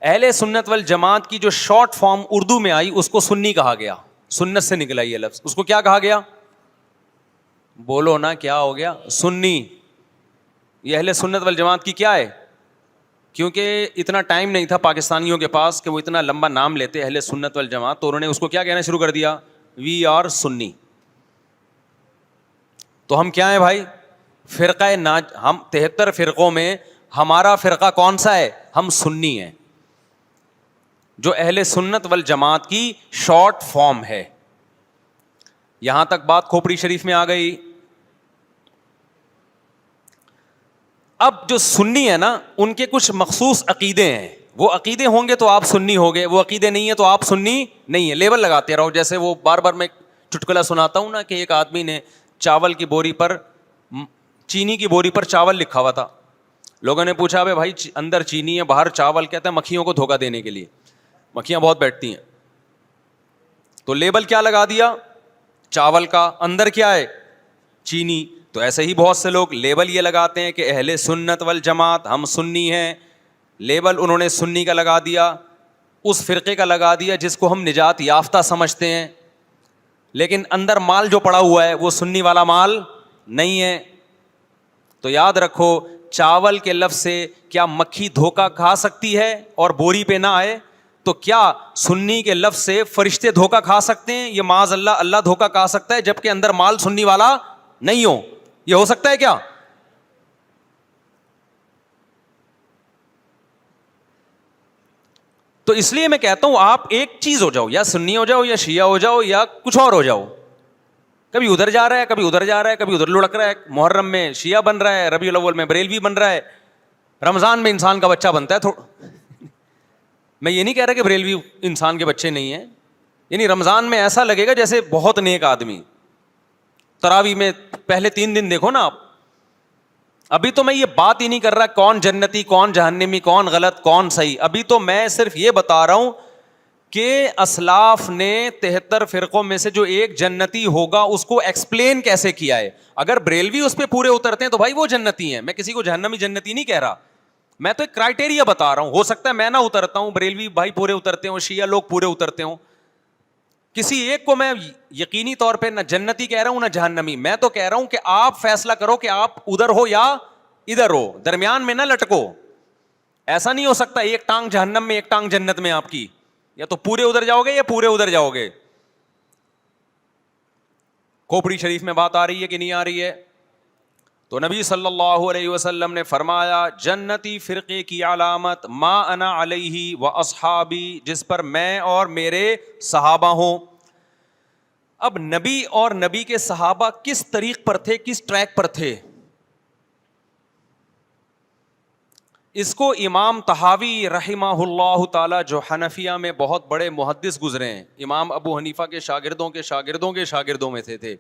اہل سنت والجماعت کی جو شارٹ فارم اردو میں آئی اس کو سنی کہا گیا, سنت سے نکلا یہ لفظ. اس کو کیا کہا گیا؟ بولو نا کیا ہو گیا؟ سنی. یہ اہل سنت والجماعت کی کیا ہے؟ کیونکہ اتنا ٹائم نہیں تھا پاکستانیوں کے پاس کہ وہ اتنا لمبا نام لیتے اہل سنت والجماعت, تو انہوں نے اس کو کیا کہنا شروع کر دیا؟ وی آر سنی. تو ہم کیا ہیں بھائی؟ فرقہ ہم 73 فرقوں میں ہمارا فرقہ کون سا ہے؟ ہم سنی ہیں, جو اہل سنت والجماعت کی شارٹ فارم ہے. یہاں تک بات کھوپڑی شریف میں آ گئی. اب جو سنی ہے نا ان کے کچھ مخصوص عقیدے ہیں, وہ عقیدے ہوں گے تو آپ سنی ہوگے, وہ عقیدے نہیں ہے تو آپ سنی نہیں ہے. لیبل لگاتے رہو. جیسے وہ بار بار میں چٹکلا سناتا ہوں نا کہ ایک آدمی نے چاول کی بوری پر, چینی کی بوری پر چاول لکھا ہوا تھا. لوگوں نے پوچھا بھائی اندر چینی ہے باہر چاول, کہتا ہے مکھیوں کو دھوکہ دینے کے لیے, مکھیاں بہت بیٹھتی ہیں. تو لیبل کیا لگا دیا چاول کا, اندر کیا ہے؟ چینی. تو ایسے ہی بہت سے لوگ لیبل یہ لگاتے ہیں کہ اہل سنت والجماعت ہم سنی ہیں. لیبل انہوں نے سنی کا لگا دیا, اس فرقے کا لگا دیا جس کو ہم نجات یافتہ سمجھتے ہیں, لیکن اندر مال جو پڑا ہوا ہے وہ سنی والا مال نہیں ہے. تو یاد رکھو چاول کے لفظ سے کیا مکھی دھوکہ کھا سکتی ہے اور بوری پہ نہ آئے؟ تو کیا سنی کے لفظ سے فرشتے دھوکہ کھا سکتے ہیں؟ یہ معاذ اللہ, اللہ دھوکہ کھا سکتا ہے جبکہ اندر مال سنی والا نہیں ہو. یہ ہو سکتا ہے کیا؟ تو اس لیے میں کہتا ہوں آپ ایک چیز ہو جاؤ, یا سنی ہو جاؤ یا شیعہ ہو جاؤ یا کچھ اور ہو جاؤ. کبھی ادھر جا رہا ہے کبھی ادھر جا رہا ہے, کبھی ادھر لڑک رہا ہے. محرم میں شیعہ بن رہا ہے, ربیع الاول میں بریلوی بن رہا ہے, رمضان میں انسان کا بچہ بنتا ہے. میں یہ نہیں کہہ رہا کہ بریلوی انسان کے بچے نہیں ہیں, یعنی رمضان میں ایسا لگے گا جیسے بہت نیک آدمی. تراویح میں پہلے 3 دن دیکھو نا آپ. ابھی تو میں یہ بات ہی نہیں کر رہا کون جنتی کون جہنمی کون غلط کون صحیح, ابھی تو میں صرف یہ بتا رہا ہوں کہ اسلاف نے 73 فرقوں میں سے جو ایک جنتی ہوگا اس کو ایکسپلین کیسے کیا ہے. اگر بریلوی اس پہ پورے اترتے ہیں تو بھائی وہ جنتی ہیں, میں کسی کو جہنمی جنتی نہیں کہہ رہا, میں تو ایک کرائٹیریا بتا رہا ہوں. ہو سکتا ہے میں نہ اترتا ہوں, بریلوی بھائی پورے اترتے ہوں, شیعہ لوگ پورے اترتے ہوں, کسی ایک کو میں یقینی طور پہ نہ جنتی کہہ رہا ہوں نہ جہنمی. میں تو کہہ رہا ہوں کہ آپ فیصلہ کرو کہ آپ ادھر ہو یا ادھر ہو, درمیان میں نہ لٹکو. ایسا نہیں ہو سکتا ایک ٹانگ جہنم میں ایک ٹانگ جنت میں آپ کی, یا تو پورے ادھر جاؤ گے یا پورے ادھر جاؤ گے. کھوپڑی شریف میں بات آ رہی ہے کہ نہیں آ رہی ہے؟ تو نبی صلی اللہ علیہ وسلم نے فرمایا جنتی فرقے کی علامت ما انا علیہ و اصحابی، جس پر میں اور میرے صحابہ ہوں. اب نبی اور نبی کے صحابہ کس طریق پر تھے، کس ٹریک پر تھے؟ اس کو امام طحاوی رحمہ اللہ تعالی جو حنفیہ میں بہت بڑے محدث گزرے ہیں، امام ابو حنیفہ کے شاگردوں کے شاگردوں کے شاگردوں میں سے تھے،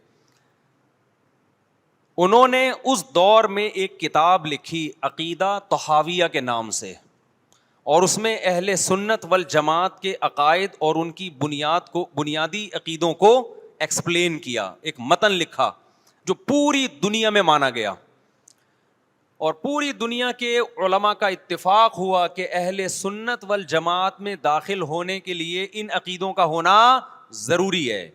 انہوں نے اس دور میں ایک کتاب لکھی عقیدہ طحاویہ کے نام سے، اور اس میں اہل سنت والجماعت کے عقائد اور ان کی بنیادی عقیدوں کو ایکسپلین کیا، ایک متن لکھا جو پوری دنیا میں مانا گیا، اور پوری دنیا کے علماء کا اتفاق ہوا کہ اہل سنت والجماعت میں داخل ہونے کے لیے ان عقیدوں کا ہونا ضروری ہے.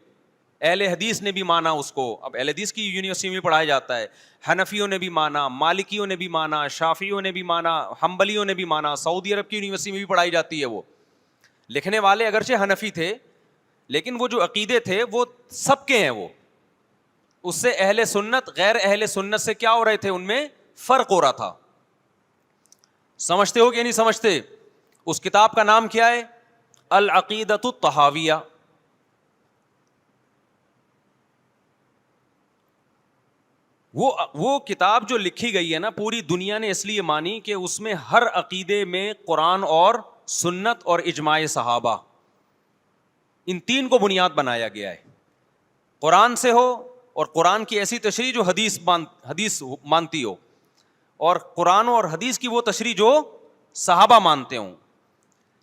اہل حدیث نے بھی مانا اس کو، اب اہل حدیث کی یونیورسٹی میں پڑھایا جاتا ہے، حنفیوں نے بھی مانا، مالکیوں نے بھی مانا، شافعیوں نے بھی مانا، حنبلیوں نے بھی مانا، سعودی عرب کی یونیورسٹی میں بھی پڑھائی جاتی ہے. وہ لکھنے والے اگرچہ حنفی تھے لیکن وہ جو عقیدے تھے وہ سب کے ہیں، وہ اس سے اہل سنت غیر اہل سنت سے کیا ہو رہے تھے، ان میں فرق ہو رہا تھا. سمجھتے ہو کہ نہیں سمجھتے؟ اس کتاب کا نام کیا ہے؟ العقیدۃ الطحاویہ. وہ کتاب جو لکھی گئی ہے نا، پوری دنیا نے اس لیے مانی کہ اس میں ہر عقیدے میں قرآن اور سنت اور اجماع صحابہ، ان تین کو بنیاد بنایا گیا ہے. قرآن سے ہو، اور قرآن کی ایسی تشریح جو حدیث مانتی ہو، اور قرآن اور حدیث کی وہ تشریح جو صحابہ مانتے ہوں.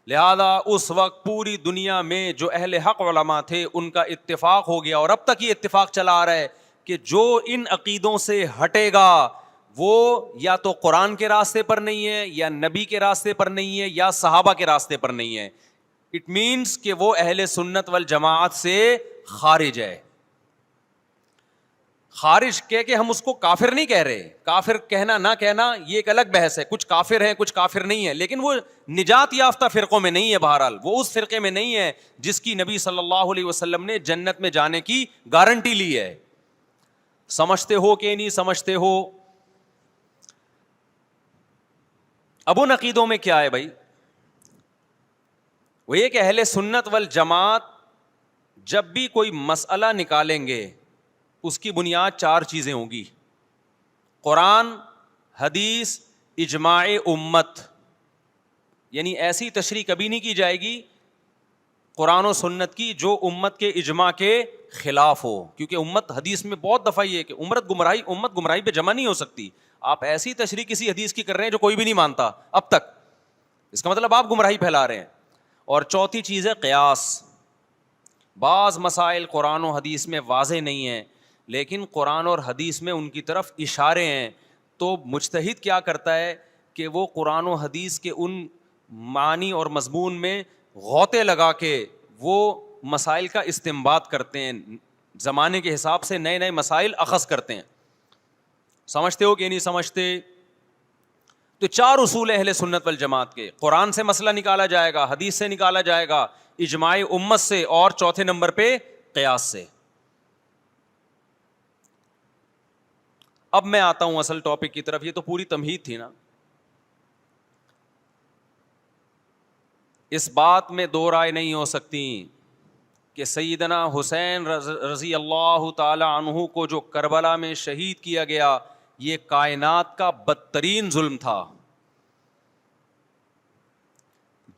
لہذا اس وقت پوری دنیا میں جو اہل حق علماء تھے ان کا اتفاق ہو گیا، اور اب تک یہ اتفاق چلا آ رہا ہے کہ جو ان عقیدوں سے ہٹے گا وہ یا تو قرآن کے راستے پر نہیں ہے، یا نبی کے راستے پر نہیں ہے، یا صحابہ کے راستے پر نہیں ہے. اٹ مینس کہ وہ اہل سنت والجماعت سے خارج ہے. خارج کہہ کے ہم اس کو کافر نہیں کہہ رہے، کافر کہنا نہ کہنا یہ ایک الگ بحث ہے، کچھ کافر ہیں کچھ کافر نہیں ہے، لیکن وہ نجات یافتہ فرقوں میں نہیں ہے. بہرحال وہ اس فرقے میں نہیں ہے جس کی نبی صلی اللہ علیہ وسلم نے جنت میں جانے کی گارنٹی لی ہے. سمجھتے ہو کہ نہیں سمجھتے ہو؟ اب ان عقیدوں میں کیا ہے بھائی؟ وہ یہ کہ اہل سنت والجماعت جب بھی کوئی مسئلہ نکالیں گے اس کی بنیاد چار چیزیں ہوں گی: قرآن، حدیث، اجماع امت. یعنی ایسی تشریح کبھی نہیں کی جائے گی قرآن و سنت کی جو امت کے اجماع کے خلاف ہو، کیونکہ امت حدیث میں بہت دفعہ یہ کہ امت گمراہی پہ جمع نہیں ہو سکتی. آپ ایسی تشریح کسی حدیث کی کر رہے ہیں جو کوئی بھی نہیں مانتا اب تک، اس کا مطلب آپ گمراہی پھیلا رہے ہیں. اور چوتھی چیز ہے قیاس. بعض مسائل قرآن و حدیث میں واضح نہیں ہیں لیکن قرآن اور حدیث میں ان کی طرف اشارے ہیں، تو مجتہد کیا کرتا ہے کہ وہ قرآن و حدیث کے ان معنی اور مضمون میں غوطے لگا کے وہ مسائل کا استنباط کرتے ہیں، زمانے کے حساب سے نئے نئے مسائل اخذ کرتے ہیں. سمجھتے ہو کہ نہیں سمجھتے؟ تو چار اصول اہل سنت والجماعت کے: قرآن سے مسئلہ نکالا جائے گا، حدیث سے نکالا جائے گا، اجماع امت سے، اور چوتھے نمبر پہ قیاس سے. اب میں آتا ہوں اصل ٹاپک کی طرف. یہ تو پوری تمہید تھی نا. اس بات میں دو رائے نہیں ہو سکتی کہ سیدنا حسین رضی اللہ تعالی عنہ کو جو کربلا میں شہید کیا گیا یہ کائنات کا بدترین ظلم تھا.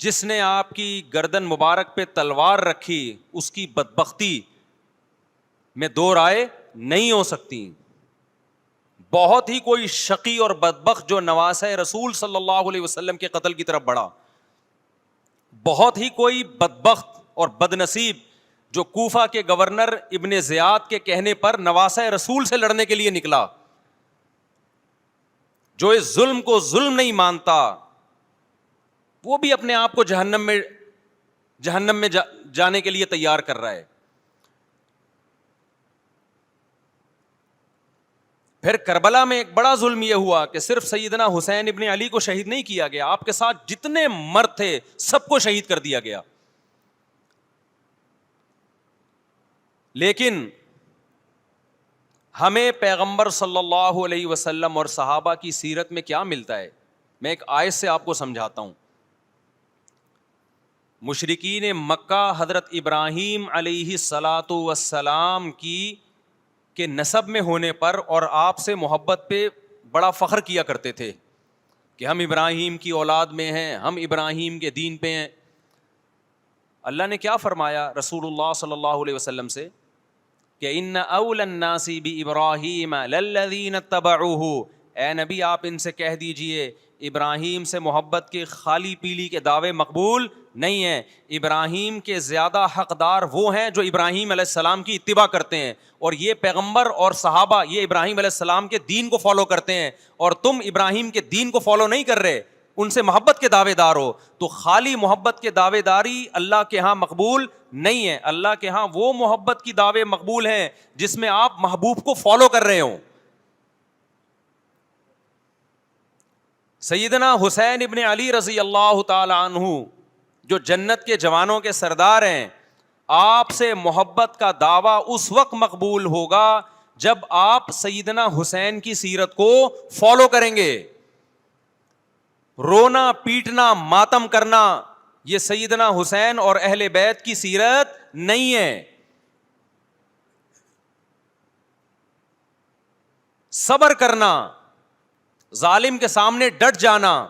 جس نے آپ کی گردن مبارک پہ تلوار رکھی اس کی بدبختی میں دو رائے نہیں ہو سکتی. بہت ہی کوئی شقی اور بدبخت جو نواسہ رسول صلی اللہ علیہ وسلم کے قتل کی طرف بڑھا، بہت ہی کوئی بدبخت اور بدنصیب جو کوفہ کے گورنر ابن زیاد کے کہنے پر نواسہ رسول سے لڑنے کے لیے نکلا، جو اس ظلم کو ظلم نہیں مانتا وہ بھی اپنے آپ کو جہنم میں جانے کے لیے تیار کر رہا ہے. پھر کربلا میں ایک بڑا ظلم یہ ہوا کہ صرف سیدنا حسین ابن علی کو شہید نہیں کیا گیا، آپ کے ساتھ جتنے مرد تھے سب کو شہید کر دیا گیا. لیکن ہمیں پیغمبر صلی اللہ علیہ وسلم اور صحابہ کی سیرت میں کیا ملتا ہے؟ میں ایک آیت سے آپ کو سمجھاتا ہوں. مشرکین مکہ حضرت ابراہیم علیہ الصلاۃ والسلام کی کے نسب میں ہونے پر اور آپ سے محبت پہ بڑا فخر کیا کرتے تھے کہ ہم ابراہیم کی اولاد میں ہیں, ہم ابراہیم کے دین پہ ہیں. اللہ نے کیا فرمایا رسول اللہ صلی اللہ علیہ وسلم سے کہ ان اول الناس بابراہیم للذین اتبعوہ, اے نبی آپ ان سے کہہ دیجئے ابراہیم سے محبت کے خالی پیلی کے دعوے مقبول نہیں ہیں. ابراہیم کے زیادہ حقدار وہ ہیں جو ابراہیم علیہ السلام کی اتباع کرتے ہیں, اور یہ پیغمبر اور صحابہ یہ ابراہیم علیہ السلام کے دین کو فالو کرتے ہیں, اور تم ابراہیم کے دین کو فالو نہیں کر رہے, ان سے محبت کے دعوے دار ہو. تو خالی محبت کے دعوے داری اللہ کے ہاں مقبول نہیں ہے. اللہ کے ہاں وہ محبت کی دعوے مقبول ہیں جس میں آپ محبوب کو فالو کر رہے ہوں. سیدنا حسین ابن علی رضی اللہ تعالی عنہ جو جنت کے جوانوں کے سردار ہیں, آپ سے محبت کا دعویٰ اس وقت مقبول ہوگا جب آپ سیدنا حسین کی سیرت کو فالو کریں گے. رونا پیٹنا ماتم کرنا یہ سیدنا حسین اور اہل بیت کی سیرت نہیں ہے. صبر کرنا, ظالم کے سامنے ڈٹ جانا,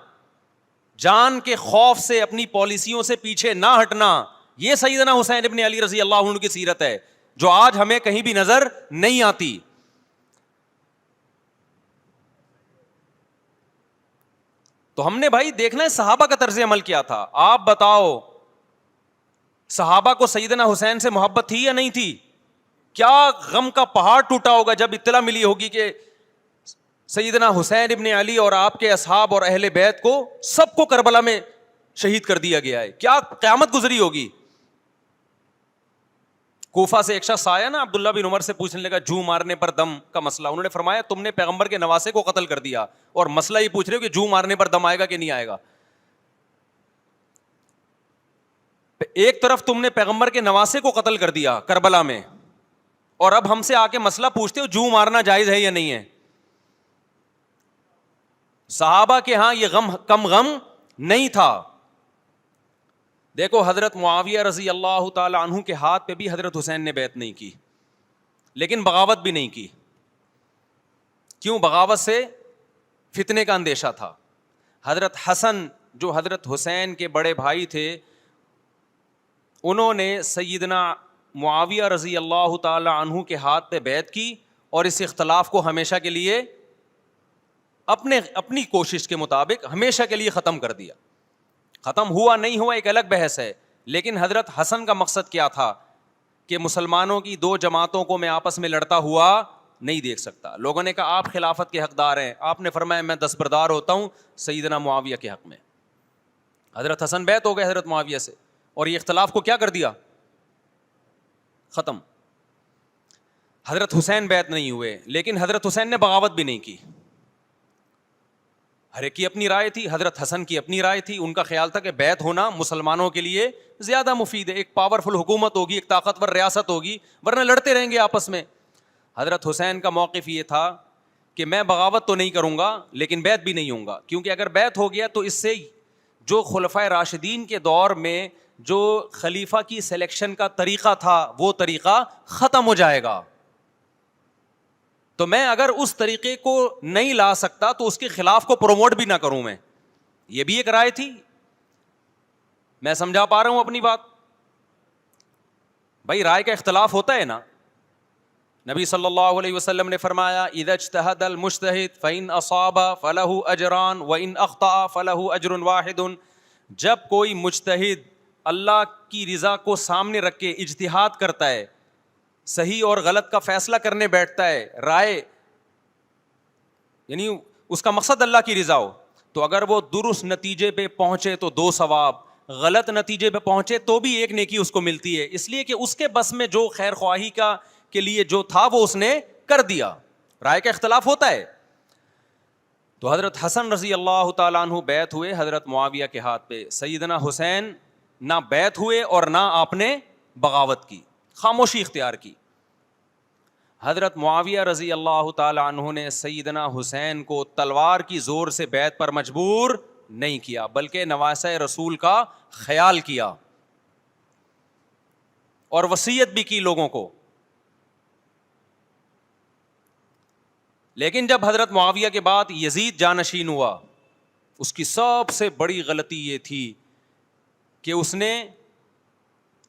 جان کے خوف سے اپنی پالیسیوں سے پیچھے نہ ہٹنا, یہ سیدنا حسین ابن علی رضی اللہ عنہ کی سیرت ہے جو آج ہمیں کہیں بھی نظر نہیں آتی. تو ہم نے بھائی دیکھنا ہے صحابہ کا طرز عمل کیا تھا. آپ بتاؤ صحابہ کو سیدنا حسین سے محبت تھی یا نہیں تھی؟ کیا غم کا پہاڑ ٹوٹا ہوگا جب اطلاع ملی ہوگی کہ سیدنا حسین ابن علی اور آپ کے اصحاب اور اہل بیت کو سب کو کربلا میں شہید کر دیا گیا ہے. کیا قیامت گزری ہوگی. کوفہ سے ایک شخص آیا نا, عبداللہ بن عمر سے پوچھنے لگا جو مارنے پر دم کا مسئلہ. انہوں نے فرمایا تم نے پیغمبر کے نواسے کو قتل کر دیا اور مسئلہ یہ پوچھ رہے ہو کہ جو مارنے پر دم آئے گا کہ نہیں آئے گا. ایک طرف تم نے پیغمبر کے نواسے کو قتل کر دیا کربلا میں, اور اب ہم سے آ کے مسئلہ پوچھتے ہو جو مارنا جائز ہے یا نہیں ہے. صحابہ کے ہاں یہ غم کم غم نہیں تھا. دیکھو حضرت معاویہ رضی اللہ تعالی عنہ کے ہاتھ پہ بھی حضرت حسین نے بیعت نہیں کی, لیکن بغاوت بھی نہیں کی. کیوں؟ بغاوت سے فتنے کا اندیشہ تھا. حضرت حسن جو حضرت حسین کے بڑے بھائی تھے, انہوں نے سیدنا معاویہ رضی اللہ تعالی عنہ کے ہاتھ پہ بیعت کی اور اس اختلاف کو ہمیشہ کے لیے اپنی کوشش کے مطابق ہمیشہ کے لیے ختم کر دیا. ختم ہوا نہیں ہوا ایک الگ بحث ہے, لیکن حضرت حسن کا مقصد کیا تھا کہ مسلمانوں کی دو جماعتوں کو میں آپس میں لڑتا ہوا نہیں دیکھ سکتا. لوگوں نے کہا آپ خلافت کے حقدار ہیں, آپ نے فرمایا میں دستبردار ہوتا ہوں سیدنا معاویہ کے حق میں. حضرت حسن بیعت ہو گئے حضرت معاویہ سے, اور یہ اختلاف کو کیا کر دیا؟ ختم. حضرت حسین بیعت نہیں ہوئے, لیکن حضرت حسین نے بغاوت بھی نہیں کی. ہر ایک کی اپنی رائے تھی, حضرت حسن کی اپنی رائے تھی. ان کا خیال تھا کہ بیعت ہونا مسلمانوں کے لیے زیادہ مفید ہے, ایک پاورفل حکومت ہوگی, ایک طاقتور ریاست ہوگی, ورنہ لڑتے رہیں گے آپس میں. حضرت حسین کا موقف یہ تھا کہ میں بغاوت تو نہیں کروں گا لیکن بیعت بھی نہیں ہوں گا, کیونکہ اگر بیعت ہو گیا تو اس سے جو خلفائے راشدین کے دور میں جو خلیفہ کی سلیکشن کا طریقہ تھا وہ طریقہ ختم ہو جائے گا. تو میں اگر اس طریقے کو نہیں لا سکتا تو اس کے خلاف کو پروموٹ بھی نہ کروں میں. یہ بھی ایک رائے تھی. میں سمجھا پا رہا ہوں اپنی بات؟ بھائی رائے کا اختلاف ہوتا ہے نا. نبی صلی اللہ علیہ وسلم نے فرمایا اذا اجتہد المجتہد فإن اصاب فلہ اجران وإن اخطأ فلہ اجر واحد. جب کوئی مجتہد اللہ کی رضا کو سامنے رکھ کے اجتہاد کرتا ہے, صحیح اور غلط کا فیصلہ کرنے بیٹھتا ہے, رائے یعنی اس کا مقصد اللہ کی رضا ہو, تو اگر وہ درست نتیجے پہ پہنچے تو 2 ثواب, غلط نتیجے پہ پہنچے تو بھی 1 نیکی اس کو ملتی ہے, اس لیے کہ اس کے بس میں جو خیر خواہی کے لیے جو تھا وہ اس نے کر دیا. رائے کا اختلاف ہوتا ہے. تو حضرت حسن رضی اللہ تعالیٰ عنہ بیعت ہوئے حضرت معاویہ کے ہاتھ پہ. سیدنا حسین نہ بیعت ہوئے اور نہ آپ نے بغاوت کی, خاموشی اختیار کی. حضرت معاویہ رضی اللہ تعالی عنہ نے سیدنا حسین کو تلوار کی زور سے بیعت پر مجبور نہیں کیا، بلکہ نواسہ رسول کا خیال کیا اور وصیت بھی کی لوگوں کو. لیکن جب حضرت معاویہ کے بعد یزید جانشین ہوا، اس کی سب سے بڑی غلطی یہ تھی کہ اس نے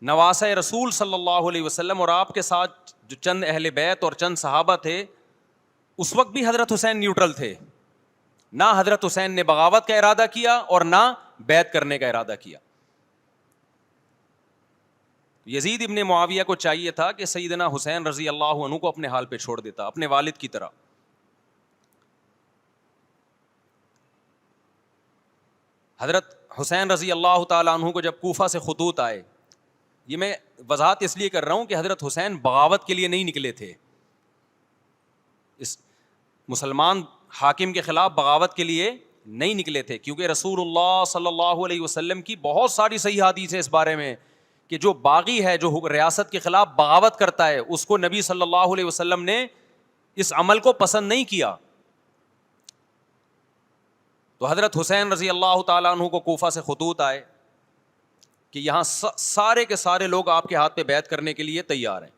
نواسہ رسول صلی اللہ علیہ وسلم اور آپ کے ساتھ جو چند اہل بیت اور چند صحابہ تھے، اس وقت بھی حضرت حسین نیوٹرل تھے. نہ حضرت حسین نے بغاوت کا ارادہ کیا اور نہ بیعت کرنے کا ارادہ کیا. یزید ابن معاویہ کو چاہیے تھا کہ سیدنا حسین رضی اللہ عنہ کو اپنے حال پہ چھوڑ دیتا، اپنے والد کی طرح. حضرت حسین رضی اللہ تعالیٰ عنہ کو جب کوفہ سے خطوط آئے، یہ میں وضاحت اس لیے کر رہا ہوں کہ حضرت حسین بغاوت کے لیے نہیں نکلے تھے، اس مسلمان حاکم کے خلاف بغاوت کے لیے نہیں نکلے تھے، کیونکہ رسول اللہ صلی اللہ علیہ وسلم کی بہت ساری صحیح حدیث ہے اس بارے میں کہ جو باغی ہے، جو ریاست کے خلاف بغاوت کرتا ہے، اس کو نبی صلی اللہ علیہ وسلم نے اس عمل کو پسند نہیں کیا. تو حضرت حسین رضی اللہ تعالیٰ عنہ کو کوفہ سے خطوط آئے کہ یہاں سارے کے سارے لوگ آپ کے ہاتھ پہ بیعت کرنے کے لیے تیار ہیں.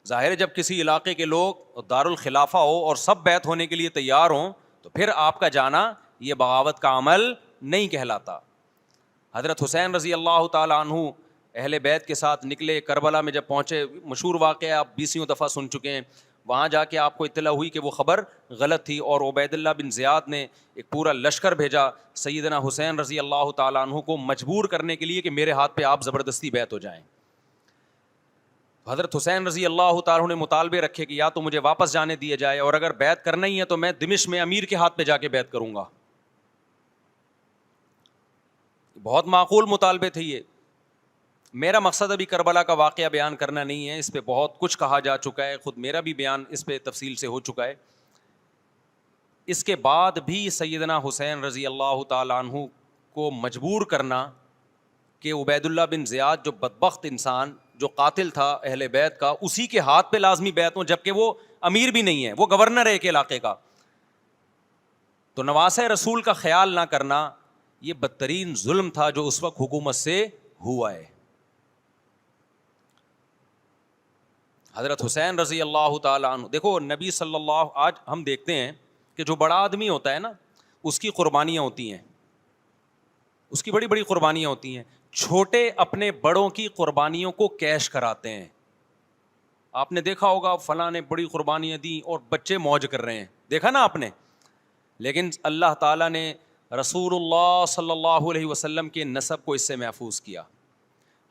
ظاہر ہے جب کسی علاقے کے لوگ دارالخلافہ ہو اور سب بیعت ہونے کے لیے تیار ہوں تو پھر آپ کا جانا یہ بغاوت کا عمل نہیں کہلاتا. حضرت حسین رضی اللہ تعالیٰ عنہ اہل بیت کے ساتھ نکلے. کربلا میں جب پہنچے، مشہور واقعہ آپ 20 دفعہ سن چکے ہیں، وہاں جا کے آپ کو اطلاع ہوئی کہ وہ خبر غلط تھی اور عبید اللہ بن زیاد نے ایک پورا لشکر بھیجا سیدنا حسین رضی اللہ تعالیٰ عنہ کو مجبور کرنے کے لیے کہ میرے ہاتھ پہ آپ زبردستی بیعت ہو جائیں. حضرت حسین رضی اللہ تعالیٰ عنہ نے مطالبے رکھے کہ یا تو مجھے واپس جانے دیا جائے، اور اگر بیعت کرنا ہی ہے تو میں دمشق میں امیر کے ہاتھ پہ جا کے بیعت کروں گا. بہت معقول مطالبے تھے یہ. میرا مقصد ابھی کربلا کا واقعہ بیان کرنا نہیں ہے، اس پہ بہت کچھ کہا جا چکا ہے، خود میرا بھی بیان اس پہ تفصیل سے ہو چکا ہے. اس کے بعد بھی سیدنا حسین رضی اللہ تعالیٰ عنہ کو مجبور کرنا کہ عبید اللہ بن زیاد جو بدبخت انسان، جو قاتل تھا اہل بیت کا، اسی کے ہاتھ پہ لازمی بیعت ہوں، جبکہ وہ امیر بھی نہیں ہے، وہ گورنر ہے ایک علاقے کا. تو نواسہ رسول کا خیال نہ کرنا یہ بدترین ظلم تھا جو اس وقت حکومت سے ہوا ہے. حضرت حسین رضی اللہ تعالیٰ عنہ، دیکھو نبی صلی اللہ، آج ہم دیکھتے ہیں کہ جو بڑا آدمی ہوتا ہے نا، اس کی قربانیاں ہوتی ہیں، اس کی بڑی بڑی قربانیاں ہوتی ہیں. چھوٹے اپنے بڑوں کی قربانیوں کو کیش کراتے ہیں. آپ نے دیکھا ہوگا فلاں نے بڑی قربانیاں دیں اور بچے موج کر رہے ہیں، دیکھا نا آپ نے. لیکن اللہ تعالیٰ نے رسول اللہ صلی اللہ علیہ وسلم کے نسب کو اس سے محفوظ کیا.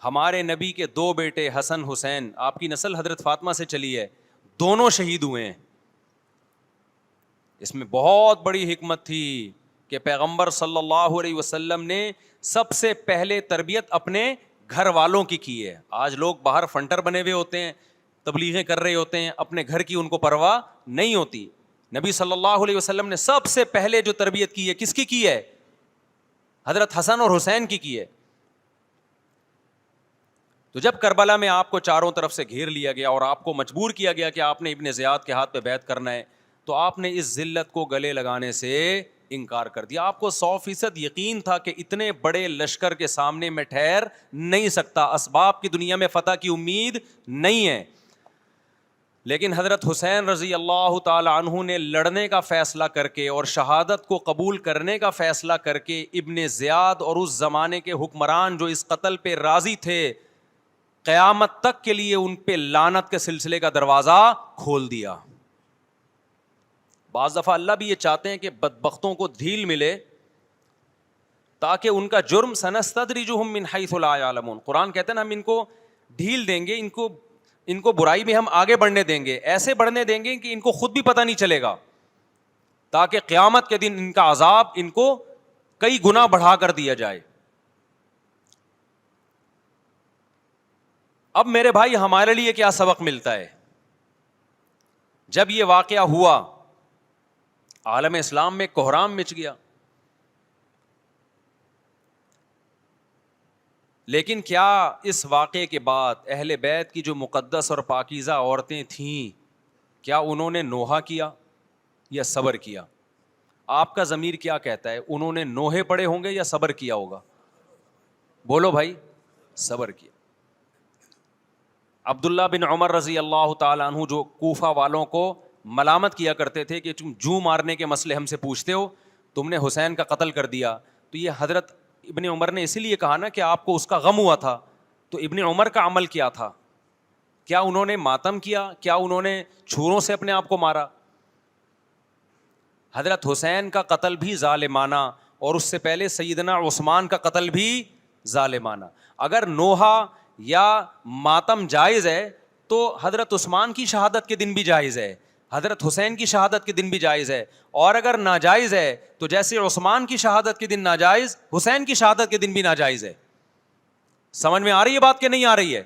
ہمارے نبی کے 2 بیٹے حسن حسین، آپ کی نسل حضرت فاطمہ سے چلی ہے، دونوں شہید ہوئے ہیں. اس میں بہت بڑی حکمت تھی کہ پیغمبر صلی اللہ علیہ وسلم نے سب سے پہلے تربیت اپنے گھر والوں کی ہے. آج لوگ باہر فنٹر بنے ہوئے ہوتے ہیں، تبلیغیں کر رہے ہوتے ہیں، اپنے گھر کی ان کو پرواہ نہیں ہوتی. نبی صلی اللہ علیہ وسلم نے سب سے پہلے جو تربیت کی ہے، کس کی ہے؟ حضرت حسن اور حسین کی ہے. تو جب کربلا میں آپ کو چاروں طرف سے گھیر لیا گیا اور آپ کو مجبور کیا گیا کہ آپ نے ابن زیاد کے ہاتھ پہ بیعت کرنا ہے، تو آپ نے اس ذلت کو گلے لگانے سے انکار کر دیا. آپ کو 100% یقین تھا کہ اتنے بڑے لشکر کے سامنے میں ٹھہر نہیں سکتا، اسباب کی دنیا میں فتح کی امید نہیں ہے. لیکن حضرت حسین رضی اللہ تعالی عنہ نے لڑنے کا فیصلہ کر کے اور شہادت کو قبول کرنے کا فیصلہ کر کے ابن زیاد اور اس زمانے کے حکمران جو اس قتل پہ راضی تھے، قیامت تک کے لیے ان پہ لعنت کے سلسلے کا دروازہ کھول دیا. بعض دفعہ اللہ بھی یہ چاہتے ہیں کہ بدبختوں کو ڈھیل ملے تاکہ ان کا جرم سنستدرجہم من حیث لا یعلمون. قرآن کہتے ہیں نا ہم ان کو ڈھیل دیں گے، ان کو برائی میں ہم آگے بڑھنے دیں گے، ایسے بڑھنے دیں گے کہ ان کو خود بھی پتہ نہیں چلے گا، تاکہ قیامت کے دن ان کا عذاب ان کو کئی گنا بڑھا کر دیا جائے. اب میرے بھائی ہمارے لیے کیا سبق ملتا ہے؟ جب یہ واقعہ ہوا عالم اسلام میں کوہرام مچ گیا. لیکن کیا اس واقعے کے بعد اہل بیت کی جو مقدس اور پاکیزہ عورتیں تھیں، کیا انہوں نے نوحہ کیا یا صبر کیا؟ آپ کا ضمیر کیا کہتا ہے، انہوں نے نوحے پڑے ہوں گے یا صبر کیا ہوگا؟ بولو بھائی، صبر کیا۔ عبداللہ بن عمر رضی اللہ تعالیٰ عنہ جو کوفہ والوں کو ملامت کیا کرتے تھے کہ تم جو مارنے کے مسئلے ہم سے پوچھتے ہو، تم نے حسین کا قتل کر دیا، تو یہ حضرت ابن عمر نے اسی لیے کہا نا کہ آپ کو اس کا غم ہوا تھا، تو ابن عمر کا عمل کیا تھا؟ کیا انہوں نے ماتم کیا؟ کیا انہوں نے چھوروں سے اپنے آپ کو مارا؟ حضرت حسین کا قتل بھی ظالمانہ، اور اس سے پہلے سیدنا عثمان کا قتل بھی ظالمانہ۔ اگر نوحہ یا ماتم جائز ہے تو حضرت عثمان کی شہادت کے دن بھی جائز ہے، حضرت حسین کی شہادت کے دن بھی جائز ہے، اور اگر ناجائز ہے تو جیسے عثمان کی شہادت کے دن ناجائز، حسین کی شہادت کے دن بھی ناجائز ہے۔ سمجھ میں آ رہی ہے بات کہ نہیں آ رہی ہے؟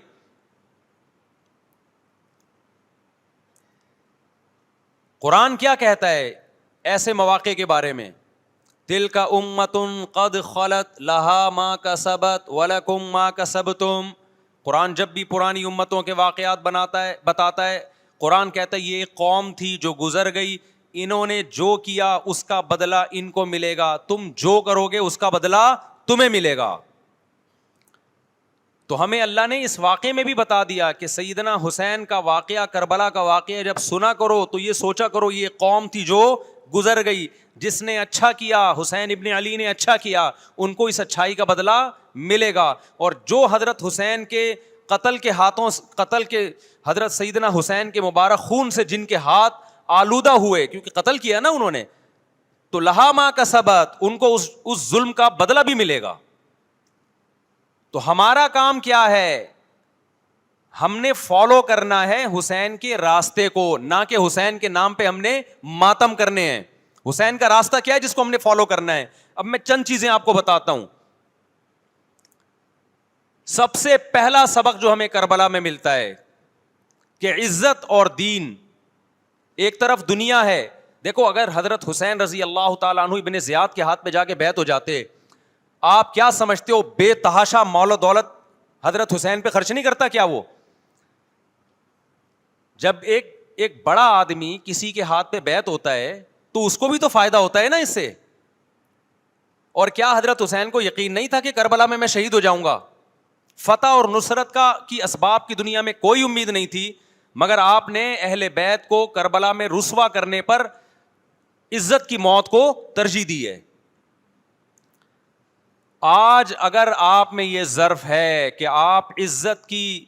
قرآن کیا کہتا ہے ایسے مواقع کے بارے میں؟ تلک امۃ قد خلت لہا ما کسبت ولکم ما کسبتم۔ قرآن جب بھی پرانی امتوں کے واقعات بتاتا ہے، قرآن کہتا ہے یہ ایک قوم تھی جو گزر گئی، انہوں نے جو کیا اس کا بدلہ ان کو ملے گا، تم جو کرو گے اس کا بدلہ تمہیں ملے گا۔ تو ہمیں اللہ نے اس واقعے میں بھی بتا دیا کہ سیدنا حسین کا واقعہ، کربلا کا واقعہ جب سنا کرو تو یہ سوچا کرو یہ قوم تھی جو گزر گئی، جس نے اچھا کیا، حسین ابن علی نے اچھا کیا، ان کو اس اچھائی کا بدلہ ملے گا۔ اور جو حضرت حسین کے قتل کے حضرت سیدنا حسین کے مبارک خون سے جن کے ہاتھ آلودہ ہوئے، کیونکہ قتل کیا نا انہوں نے، تو لہا ما کسبت، ان کو اس ظلم کا بدلہ بھی ملے گا۔ تو ہمارا کام کیا ہے؟ ہم نے فالو کرنا ہے حسین کے راستے کو، نہ کہ حسین کے نام پہ ہم نے ماتم کرنے ہیں۔ حسین کا راستہ کیا ہے جس کو ہم نے فالو کرنا ہے؟ اب میں چند چیزیں آپ کو بتاتا ہوں۔ سب سے پہلا سبق جو ہمیں کربلا میں ملتا ہے کہ عزت اور دین، ایک طرف دنیا ہے، دیکھو اگر حضرت حسین رضی اللہ تعالیٰ عنہ ابن زیاد کے ہاتھ پہ جا کے بیعت ہو جاتے، آپ کیا سمجھتے ہو بے تحاشا مال و دولت حضرت حسین پہ خرچ نہیں کرتا کیا وہ؟ جب ایک بڑا آدمی کسی کے ہاتھ پہ بیعت ہوتا ہے تو اس کو بھی تو فائدہ ہوتا ہے نا اس سے۔ اور کیا حضرت حسین کو یقین نہیں تھا کہ کربلا میں شہید ہو جاؤں گا؟ فتح اور نصرت کی اسباب کی دنیا میں کوئی امید نہیں تھی، مگر آپ نے اہل بیت کو کربلا میں رسوا کرنے پر عزت کی موت کو ترجیح دی ہے۔ آج اگر آپ میں یہ ظرف ہے کہ آپ عزت کی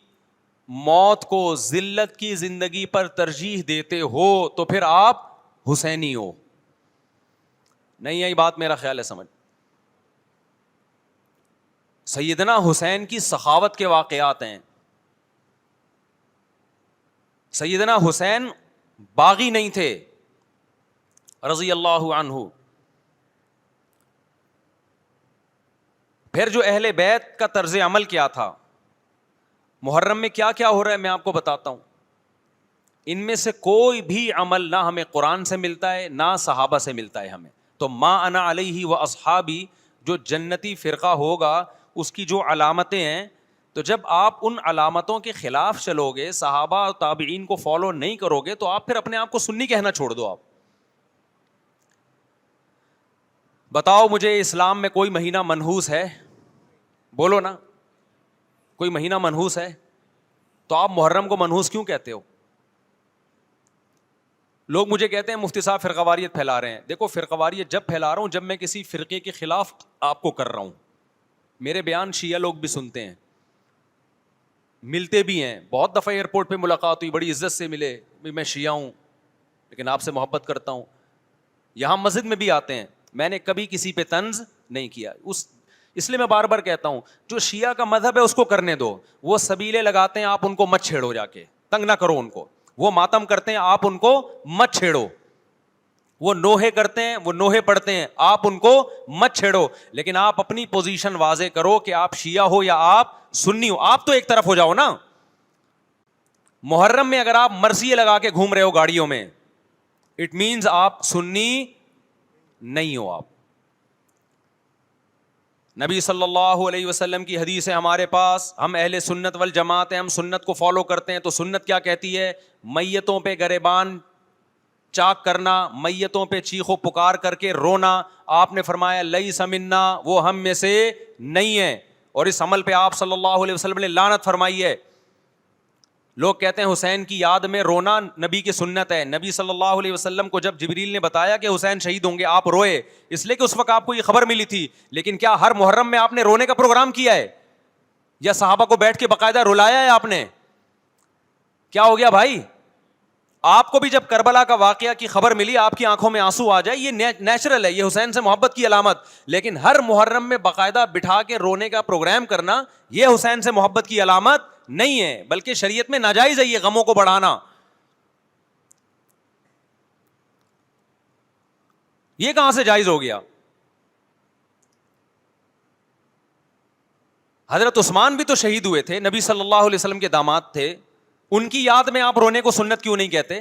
موت کو ذلت کی زندگی پر ترجیح دیتے ہو تو پھر آپ حسینی ہو۔ نہیں آئی بات؟ میرا خیال ہے سمجھ۔ سیدنا حسین کی سخاوت کے واقعات ہیں۔ سیدنا حسین باغی نہیں تھے رضی اللہ عنہ۔ پھر جو اہل بیت کا طرز عمل کیا تھا، محرم میں کیا کیا ہو رہا ہے میں آپ کو بتاتا ہوں۔ ان میں سے کوئی بھی عمل نہ ہمیں قرآن سے ملتا ہے نہ صحابہ سے ملتا ہے ہمیں۔ تو ما انا علیہ و اصحابی، جو جنتی فرقہ ہوگا اس کی جو علامتیں ہیں، تو جب آپ ان علامتوں کے خلاف چلو گے، صحابہ اور تابعین کو فالو نہیں کرو گے، تو آپ پھر اپنے آپ کو سنی کہنا چھوڑ دو۔ آپ بتاؤ مجھے اسلام میں کوئی مہینہ منحوس ہے؟ بولو نا، کوئی مہینہ منحوس ہے؟ تو آپ محرم کو منحوس کیوں کہتے ہو؟ لوگ مجھے کہتے ہیں مفتی صاحب فرقہ واریت پھیلا رہے ہیں۔ دیکھو فرقہ واریت جب پھیلا رہا ہوں جب میں کسی فرقے کے خلاف آپ کو کر رہا ہوں۔ میرے بیان شیعہ لوگ بھی سنتے ہیں، ملتے بھی ہیں، بہت دفعہ ایئرپورٹ پہ ملاقات ہوئی، بڑی عزت سے ملے، میں شیعہ ہوں لیکن آپ سے محبت کرتا ہوں۔ یہاں مسجد میں بھی آتے ہیں، میں نے کبھی کسی پہ طنز نہیں کیا۔ اس لیے میں بار بار کہتا ہوں جو شیعہ کا مذہب ہے اس کو کرنے دو، وہ سبیلے لگاتے ہیں، آپ ان کو مت چھیڑو، جا کے تنگ نہ کرو ان کو۔ وہ ماتم کرتے ہیں، آپ ان کو مت چھیڑو۔ وہ نوحے کرتے ہیں، وہ نوحے پڑھتے ہیں، آپ ان کو مت چھیڑو۔ لیکن آپ اپنی پوزیشن واضح کرو کہ آپ شیعہ ہو یا آپ سنی ہو، آپ تو ایک طرف ہو جاؤ نا۔ محرم میں اگر آپ مرثیے لگا کے گھوم رہے ہو گاڑیوں میں، اٹ مینز آپ سنی نہیں ہو۔ آپ نبی صلی اللہ علیہ وسلم کی حدیث ہے ہمارے پاس، ہم اہل سنت والجماعت ہیں، ہم سنت کو فالو کرتے ہیں. تو سنت کیا کہتی ہے؟ میتوں پہ گریبان چاک کرنا، میتوں پہ چیخ و پکار کر کے رونا. آپ نے فرمایا لیس منا، وہ ہم میں سے نہیں ہے. اور اس عمل پہ آپ صلی اللہ علیہ وسلم نے لعنت فرمائی ہے. لوگ کہتے ہیں حسین کی یاد میں رونا نبی کی سنت ہے. نبی صلی اللہ علیہ وسلم کو جب جبریل نے بتایا کہ حسین شہید ہوں گے، آپ روئے، اس لیے کہ اس وقت آپ کو یہ خبر ملی تھی. لیکن کیا ہر محرم میں آپ نے رونے کا پروگرام کیا ہے؟ یا صحابہ کو بیٹھ کے باقاعدہ رلایا ہے آپ نے؟ کیا ہو گیا بھائی؟ آپ کو بھی جب کربلا کا واقعہ کی خبر ملی آپ کی آنکھوں میں آنسو آ جائے، یہ نیچرل ہے، یہ حسین سے محبت کی علامت. لیکن ہر محرم میں باقاعدہ بٹھا کے رونے کا پروگرام کرنا، یہ حسین سے محبت کی علامت نہیں ہے، بلکہ شریعت میں ناجائز ہے یہ غموں کو بڑھانا. یہ کہاں سے جائز ہو گیا؟ حضرت عثمان بھی تو شہید ہوئے تھے، نبی صلی اللہ علیہ وسلم کے داماد تھے. ان کی یاد میں آپ رونے کو سنت کیوں نہیں کہتے؟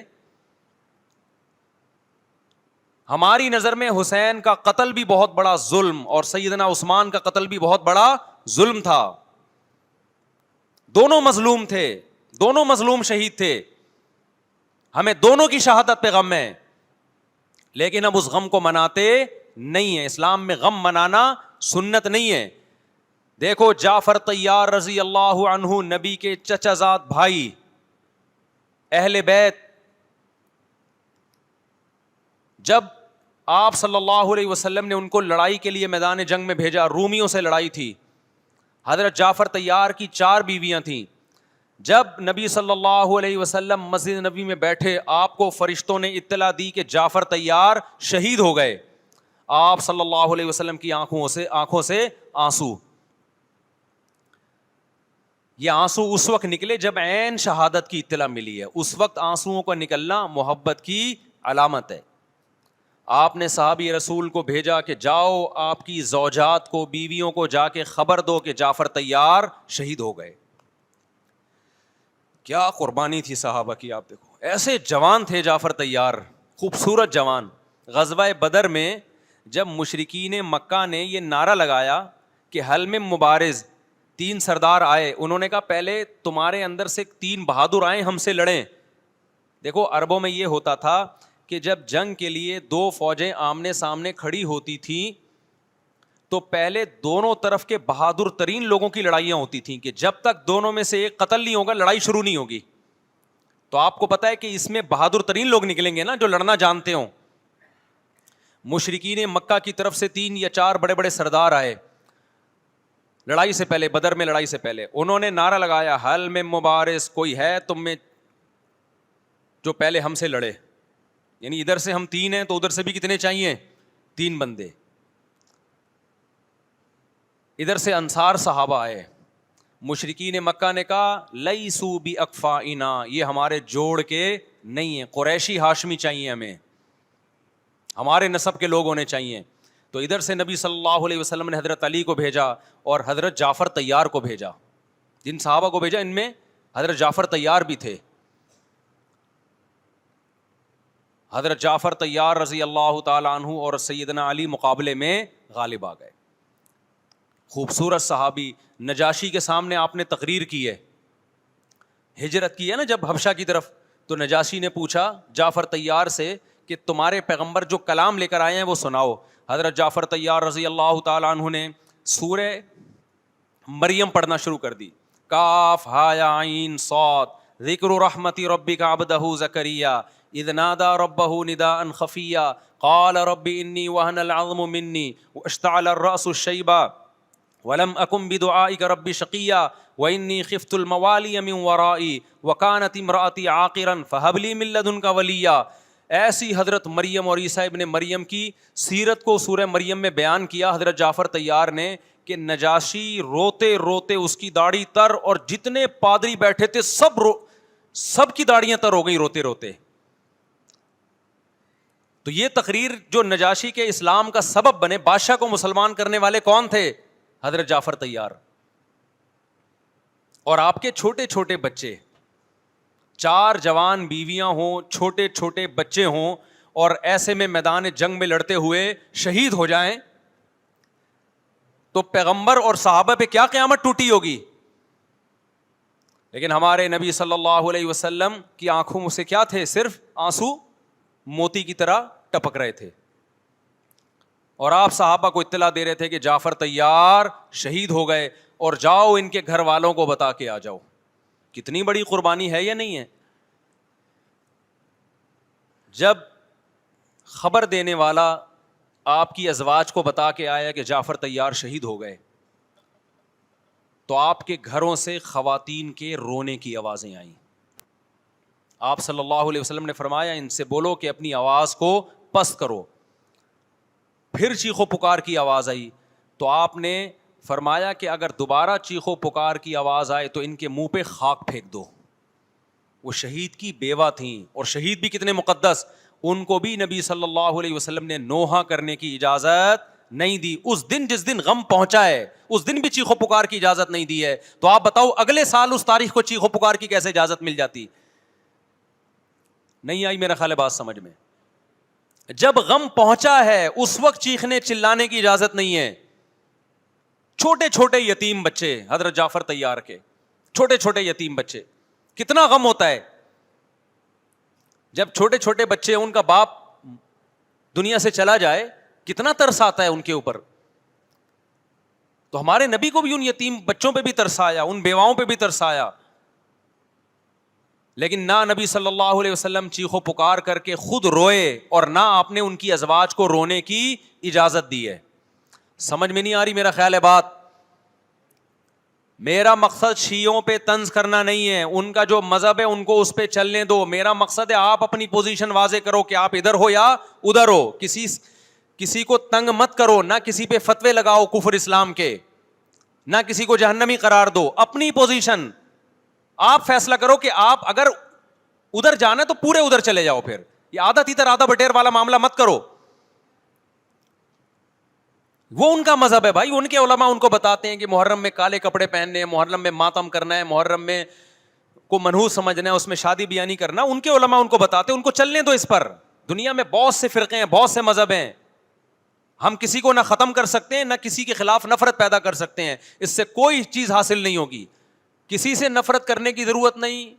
ہماری نظر میں حسین کا قتل بھی بہت بڑا ظلم، اور سیدنا عثمان کا قتل بھی بہت بڑا ظلم تھا. دونوں مظلوم تھے، دونوں مظلوم شہید تھے. ہمیں دونوں کی شہادت پہ غم ہے، لیکن اب اس غم کو مناتے نہیں ہیں. اسلام میں غم منانا سنت نہیں ہے. دیکھو جعفر طیار رضی اللہ عنہ، نبی کے چچا زاد بھائی، اہل بیت، جب آپ صلی اللہ علیہ وسلم نے ان کو لڑائی کے لیے میدان جنگ میں بھیجا، رومیوں سے لڑائی تھی. حضرت جعفر طیار کی 4 بیویاں تھیں. جب نبی صلی اللہ علیہ وسلم مسجد نبی میں بیٹھے، آپ کو فرشتوں نے اطلاع دی کہ جعفر طیار شہید ہو گئے. آپ صلی اللہ علیہ وسلم کی آنکھوں سے آنسو. یہ آنسو اس وقت نکلے جب عین شہادت کی اطلاع ملی ہے. اس وقت آنسوؤں کا نکلنا محبت کی علامت ہے. آپ نے صحابی رسول کو بھیجا کہ جاؤ آپ کی زوجات کو، بیویوں کو جا کے خبر دو کہ جعفر طیار شہید ہو گئے. کیا قربانی تھی صحابہ کی! آپ دیکھو ایسے جوان تھے جعفر طیار، خوبصورت جوان. غزوہ بدر میں جب مشرکین مکہ نے یہ نعرہ لگایا کہ حل میں مبارز، 3 سردار آئے، انہوں نے کہا پہلے تمہارے اندر سے 3 بہادر آئیں ہم سے لڑیں. دیکھو عربوں میں یہ ہوتا تھا کہ جب جنگ کے لیے 2 فوجیں آمنے سامنے کھڑی ہوتی تھیں تو پہلے دونوں طرف کے بہادر ترین لوگوں کی لڑائیاں ہوتی تھیں کہ جب تک دونوں میں سے ایک قتل نہیں ہوگا لڑائی شروع نہیں ہوگی. تو آپ کو پتا ہے کہ اس میں بہادر ترین لوگ نکلیں گے نا، جو لڑنا جانتے ہوں. مشرکین مکہ کی طرف سے 3 یا 4 بڑے بڑے سردار آئے لڑائی سے پہلے، بدر میں لڑائی سے پہلے. انہوں نے نعرہ لگایا حل میں مبارز، کوئی ہے تم میں جو پہلے ہم سے لڑے؟ یعنی ادھر سے ہم 3 ہیں تو ادھر سے بھی کتنے چاہیے؟ 3 بندے. ادھر سے انصار صحابہ آئے. مشرکین مکہ نے کہا لیسو بی اکفائنا، یہ ہمارے جوڑ کے نہیں ہیں، قریشی ہاشمی چاہیے ہمیں، ہمارے نسب کے لوگ ہونے چاہیے. تو ادھر سے نبی صلی اللہ علیہ وسلم نے حضرت علی کو بھیجا اور حضرت جعفر طیار کو بھیجا. جن صحابہ کو بھیجا ان میں حضرت جعفر طیار بھی تھے. حضرت جعفر طیار رضی اللہ تعالی عنہ اور سیدنا علی مقابلے میں غالب آ گئے. خوبصورت صحابی. نجاشی کے سامنے آپ نے تقریر کی ہے، ہجرت کی ہے نا جب حبشہ کی طرف، تو نجاشی نے پوچھا جعفر طیار سے کہ تمہارے پیغمبر جو کلام لے کر آئے ہیں وہ سناؤ. حضرت جعفر طیار رضی اللہ تعالی عنہ نے سورہ مریم پڑھنا شروع کر دی. کاف ہا یا عین صاد ذکر رحمت ربک عبدہ زکریا اذ نادى ربه نداء خفيا قال رب اني وهن العظم مني واشتعل الراس شيبا ولم اكن بدعائك رب شقيا واني خفت الموالي من ورائي وكانت امراتي عاقرا فهب لي من لدنك وليا. ایسی حضرت مریم اور عیسیٰ ابن مریم کی سیرت کو سورہ مریم میں بیان کیا حضرت جعفر طیار نے کہ نجاشی روتے روتے، اس کی داڑھی تر، اور جتنے پادری بیٹھے تھے سب کی داڑیاں تر ہو گئی روتے روتے. تو یہ تقریر جو نجاشی کے اسلام کا سبب بنے، بادشاہ کو مسلمان کرنے والے کون تھے؟ حضرت جعفر طیار. اور آپ کے چھوٹے چھوٹے بچے، 4 جوان بیویاں ہوں، چھوٹے چھوٹے بچے ہوں، اور ایسے میں میدان جنگ میں لڑتے ہوئے شہید ہو جائیں. تو پیغمبر اور صحابہ پہ کیا قیامت ٹوٹی ہوگی. لیکن ہمارے نبی صلی اللہ علیہ وسلم کی آنکھوں سے کیا تھے؟ صرف آنسو موتی کی طرح ٹپک رہے تھے. اور آپ صحابہ کو اطلاع دے رہے تھے کہ جعفر طیار شہید ہو گئے اور جاؤ ان کے گھر والوں کو بتا کے آ جاؤ. کتنی بڑی قربانی ہے یا نہیں ہے؟ جب خبر دینے والا آپ کی ازواج کو بتا کے آیا کہ جعفر طیار شہید ہو گئے, تو آپ کے گھروں سے خواتین کے رونے کی آوازیں آئیں. آپ صلی اللہ علیہ وسلم نے فرمایا ان سے بولو کہ اپنی آواز کو پست کرو. پھر چیخو پکار کی آواز آئی تو آپ نے فرمایا کہ اگر دوبارہ چیخو پکار کی آواز آئے تو ان کے منہ پہ خاک پھینک دو. وہ شہید کی بیوہ تھیں, اور شہید بھی کتنے مقدس, ان کو بھی نبی صلی اللہ علیہ وسلم نے نوحہ کرنے کی اجازت نہیں دی. اس دن جس دن غم پہنچا ہے اس دن بھی چیخو پکار کی اجازت نہیں دی ہے. تو آپ بتاؤ اگلے سال اس تاریخ کو چیخو پکار کی کیسے اجازت مل جاتی؟ نہیں آئی میرا خیال ہے بات سمجھ میں. جب غم پہنچا ہے اس وقت چیخنے چلانے کی اجازت نہیں ہے. چھوٹے چھوٹے یتیم بچے, حضرت جعفر طیار کے چھوٹے چھوٹے یتیم بچے, کتنا غم ہوتا ہے جب چھوٹے چھوٹے بچے, ان کا باپ دنیا سے چلا جائے, کتنا ترس آتا ہے ان کے اوپر. تو ہمارے نبی کو بھی ان یتیم بچوں پہ بھی ترس آیا, ان بیواؤں پہ بھی ترس آیا. لیکن نہ نبی صلی اللہ علیہ وسلم چیخو پکار کر کے خود روئے, اور نہ آپ نے ان کی ازواج کو رونے کی اجازت دی ہے. سمجھ میں نہیں آ رہی میرا خیال ہے بات. میرا مقصد شیعوں پہ طنز کرنا نہیں ہے, ان کا جو مذہب ہے ان کو اس پہ چلنے دو. میرا مقصد ہے آپ اپنی پوزیشن واضح کرو کہ آپ ادھر ہو یا ادھر ہو. کسی کو تنگ مت کرو, نہ کسی پہ فتوے لگاؤ کفر اسلام کے, نہ کسی کو جہنمی قرار دو. اپنی پوزیشن آپ فیصلہ کرو کہ آپ اگر ادھر جانا ہے تو پورے ادھر چلے جاؤ. پھر یہ آدھا تیتر آدھا بٹیر والا معاملہ مت کرو. وہ ان کا مذہب ہے بھائی, ان کے علماء ان کو بتاتے ہیں کہ محرم میں کالے کپڑے پہننے ہیں, محرم میں ماتم کرنا ہے, محرم میں کو منحوس سمجھنا ہے, اس میں شادی بیانی کرنا. ان کے علماء ان کو بتاتے ہیں, ان کو چلنے دو اس پر. دنیا میں بہت سے فرقے ہیں, بہت سے مذہب ہیں, ہم کسی کو نہ ختم کر سکتے ہیں نہ کسی کے خلاف نفرت پیدا کر سکتے ہیں. اس سے کوئی چیز حاصل نہیں ہوگی. کسی سے نفرت کرنے کی ضرورت نہیں,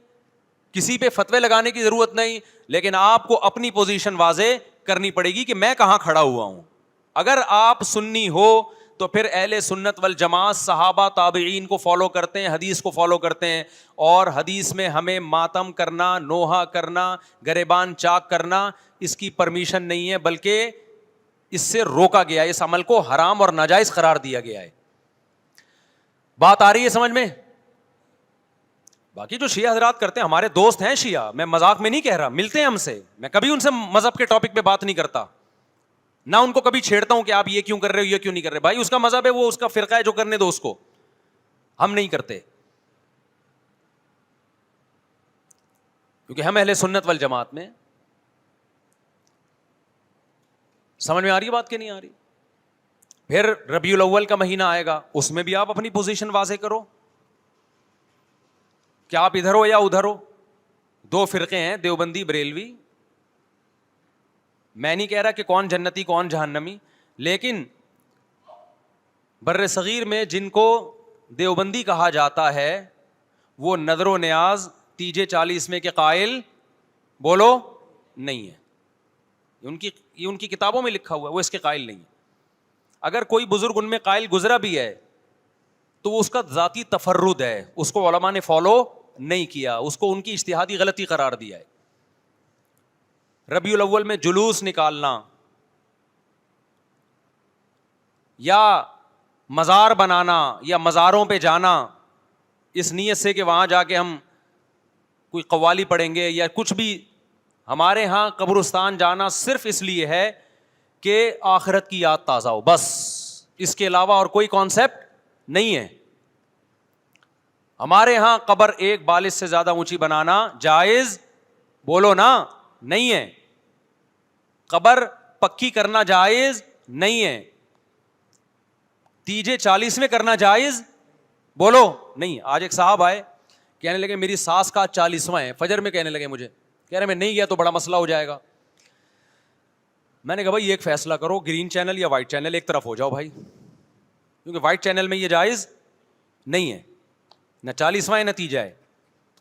کسی پہ فتوے لگانے کی ضرورت نہیں, لیکن آپ کو اپنی پوزیشن واضح کرنی پڑے گی کہ میں کہاں کھڑا ہوا ہوں. اگر آپ سنی ہو تو پھر اہل سنت والجماعت صحابہ تابعین کو فالو کرتے ہیں, حدیث کو فالو کرتے ہیں, اور حدیث میں ہمیں ماتم کرنا, نوحہ کرنا, گریبان چاک کرنا اس کی پرمیشن نہیں ہے, بلکہ اس سے روکا گیا ہے, اس عمل کو حرام اور ناجائز قرار دیا گیا ہے. بات آ رہی ہے سمجھ میں؟ باقی جو شیعہ حضرات کرتے ہیں, ہمارے دوست ہیں شیعہ, میں مذاق میں نہیں کہہ رہا, ملتے ہیں ہم سے, میں کبھی ان سے مذہب کے ٹاپک پہ بات نہیں کرتا, نہ ان کو کبھی چھیڑتا ہوں کہ آپ یہ کیوں کر رہے ہو, یہ کیوں نہیں کر رہے. بھائی اس کا مذہب ہے, وہ اس کا فرقہ ہے, جو کرنے دو اس کو, ہم نہیں کرتے, کیونکہ ہم اہل سنت والجماعت میں. سمجھ میں آ رہی ہے بات کہ نہیں آ رہی؟ پھر ربیع الاول کا مہینہ آئے گا, اس میں بھی آپ اپنی پوزیشن واضح کرو کہ آپ ادھر ہو یا ادھر ہو. دو فرقے ہیں, دیوبندی بریلوی. میں نہیں کہہ رہا کہ کون جنتی کون جہنمی, لیکن بر صغیر میں جن کو دیوبندی کہا جاتا ہے وہ نظر و نیاز تیجے 40 میں کے قائل بولو نہیں ہے. یہ ان کی کتابوں میں لکھا ہوا ہے, وہ اس کے قائل نہیں ہے. اگر کوئی بزرگ ان میں قائل گزرا بھی ہے تو وہ اس کا ذاتی تفرد ہے, اس کو علماء نے فالو نہیں کیا, اس کو ان کی اجتہادی غلطی قرار دیا ہے. ربیع الاول میں جلوس نکالنا یا مزار بنانا یا مزاروں پہ جانا اس نیت سے کہ وہاں جا کے ہم کوئی قوالی پڑھیں گے یا کچھ بھی, ہمارے ہاں قبرستان جانا صرف اس لیے ہے کہ آخرت کی یاد تازہ ہو, بس. اس کے علاوہ اور کوئی کانسیپٹ نہیں ہے. ہمارے ہاں قبر ایک بالش سے زیادہ اونچی بنانا جائز بولو نا نہیں ہے. قبر پکی کرنا جائز نہیں ہے. تیجے 40 میں کرنا جائز بولو نہیں. آج ایک صاحب آئے, کہنے لگے میری ساس کا 40واں ہے, فجر میں کہنے لگے مجھے, کہہ رہے میں نہیں گیا تو بڑا مسئلہ ہو جائے گا. میں نے کہا بھائی ایک فیصلہ کرو, گرین چینل یا وائٹ چینل, ایک طرف ہو جاؤ بھائی. کیونکہ وائٹ چینل میں یہ جائز نہیں ہے، نہ 40واں نتیجہ ہے.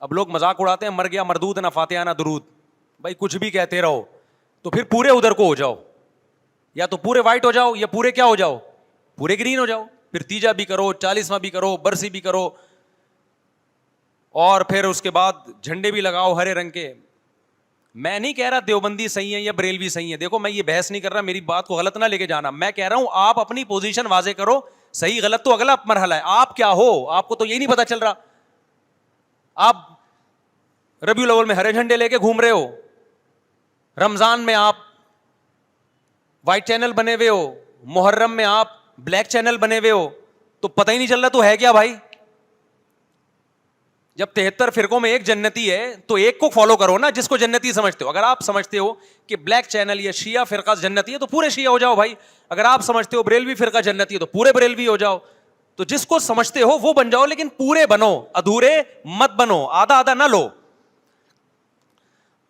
اب لوگ مذاق اڑاتے ہیں مر گیا مردود نہ فاتحہ نہ درود. بھائی کچھ بھی کہتے رہو تو پھر پورے ادھر کو ہو جاؤ، یا تو پورے وائٹ ہو جاؤ یا پورے کیا ہو جاؤ، پورے گرین ہو جاؤ. پھر تیجا بھی کرو، 40واں بھی کرو، برسی بھی کرو، اور پھر اس کے بعد جھنڈے بھی لگاؤ ہرے رنگ کے. میں نہیں کہہ رہا دیوبندی صحیح ہے یا بریلوی صحیح ہے، دیکھو میں یہ بحث نہیں کر رہا، میری بات کو غلط نہ لے کے جانا. میں کہہ رہا ہوں آپ اپنی پوزیشن واضح کرو، صحیح غلط تو اگلا مرحلہ ہے. آپ کیا ہو، آپ کو تو یہی نہیں پتا چل رہا. آپ ربیع الاول میں ہرے جھنڈے لے کے گھوم رہے ہو، رمضان میں آپ وائٹ چینل بنے ہوئے ہو، محرم میں آپ بلیک چینل بنے ہوئے ہو، تو پتہ ہی نہیں چل رہا تو ہے کیا بھائی. جب 73 فرقوں میں ایک جنتی ہے تو ایک کو فالو کرو نا جس کو جنتی سمجھتے ہو. اگر آپ سمجھتے ہو کہ بلیک چینل یا شیعہ فرقہ جنتی ہے تو پورے شیعہ ہو جاؤ بھائی. اگر آپ سمجھتے ہو بریلوی فرقہ جنتی ہے تو پورے بریلوی ہو جاؤ. تو جس کو سمجھتے ہو وہ بن جاؤ، لیکن پورے بنو، ادھورے مت بنو، آدھا آدھا نہ لو.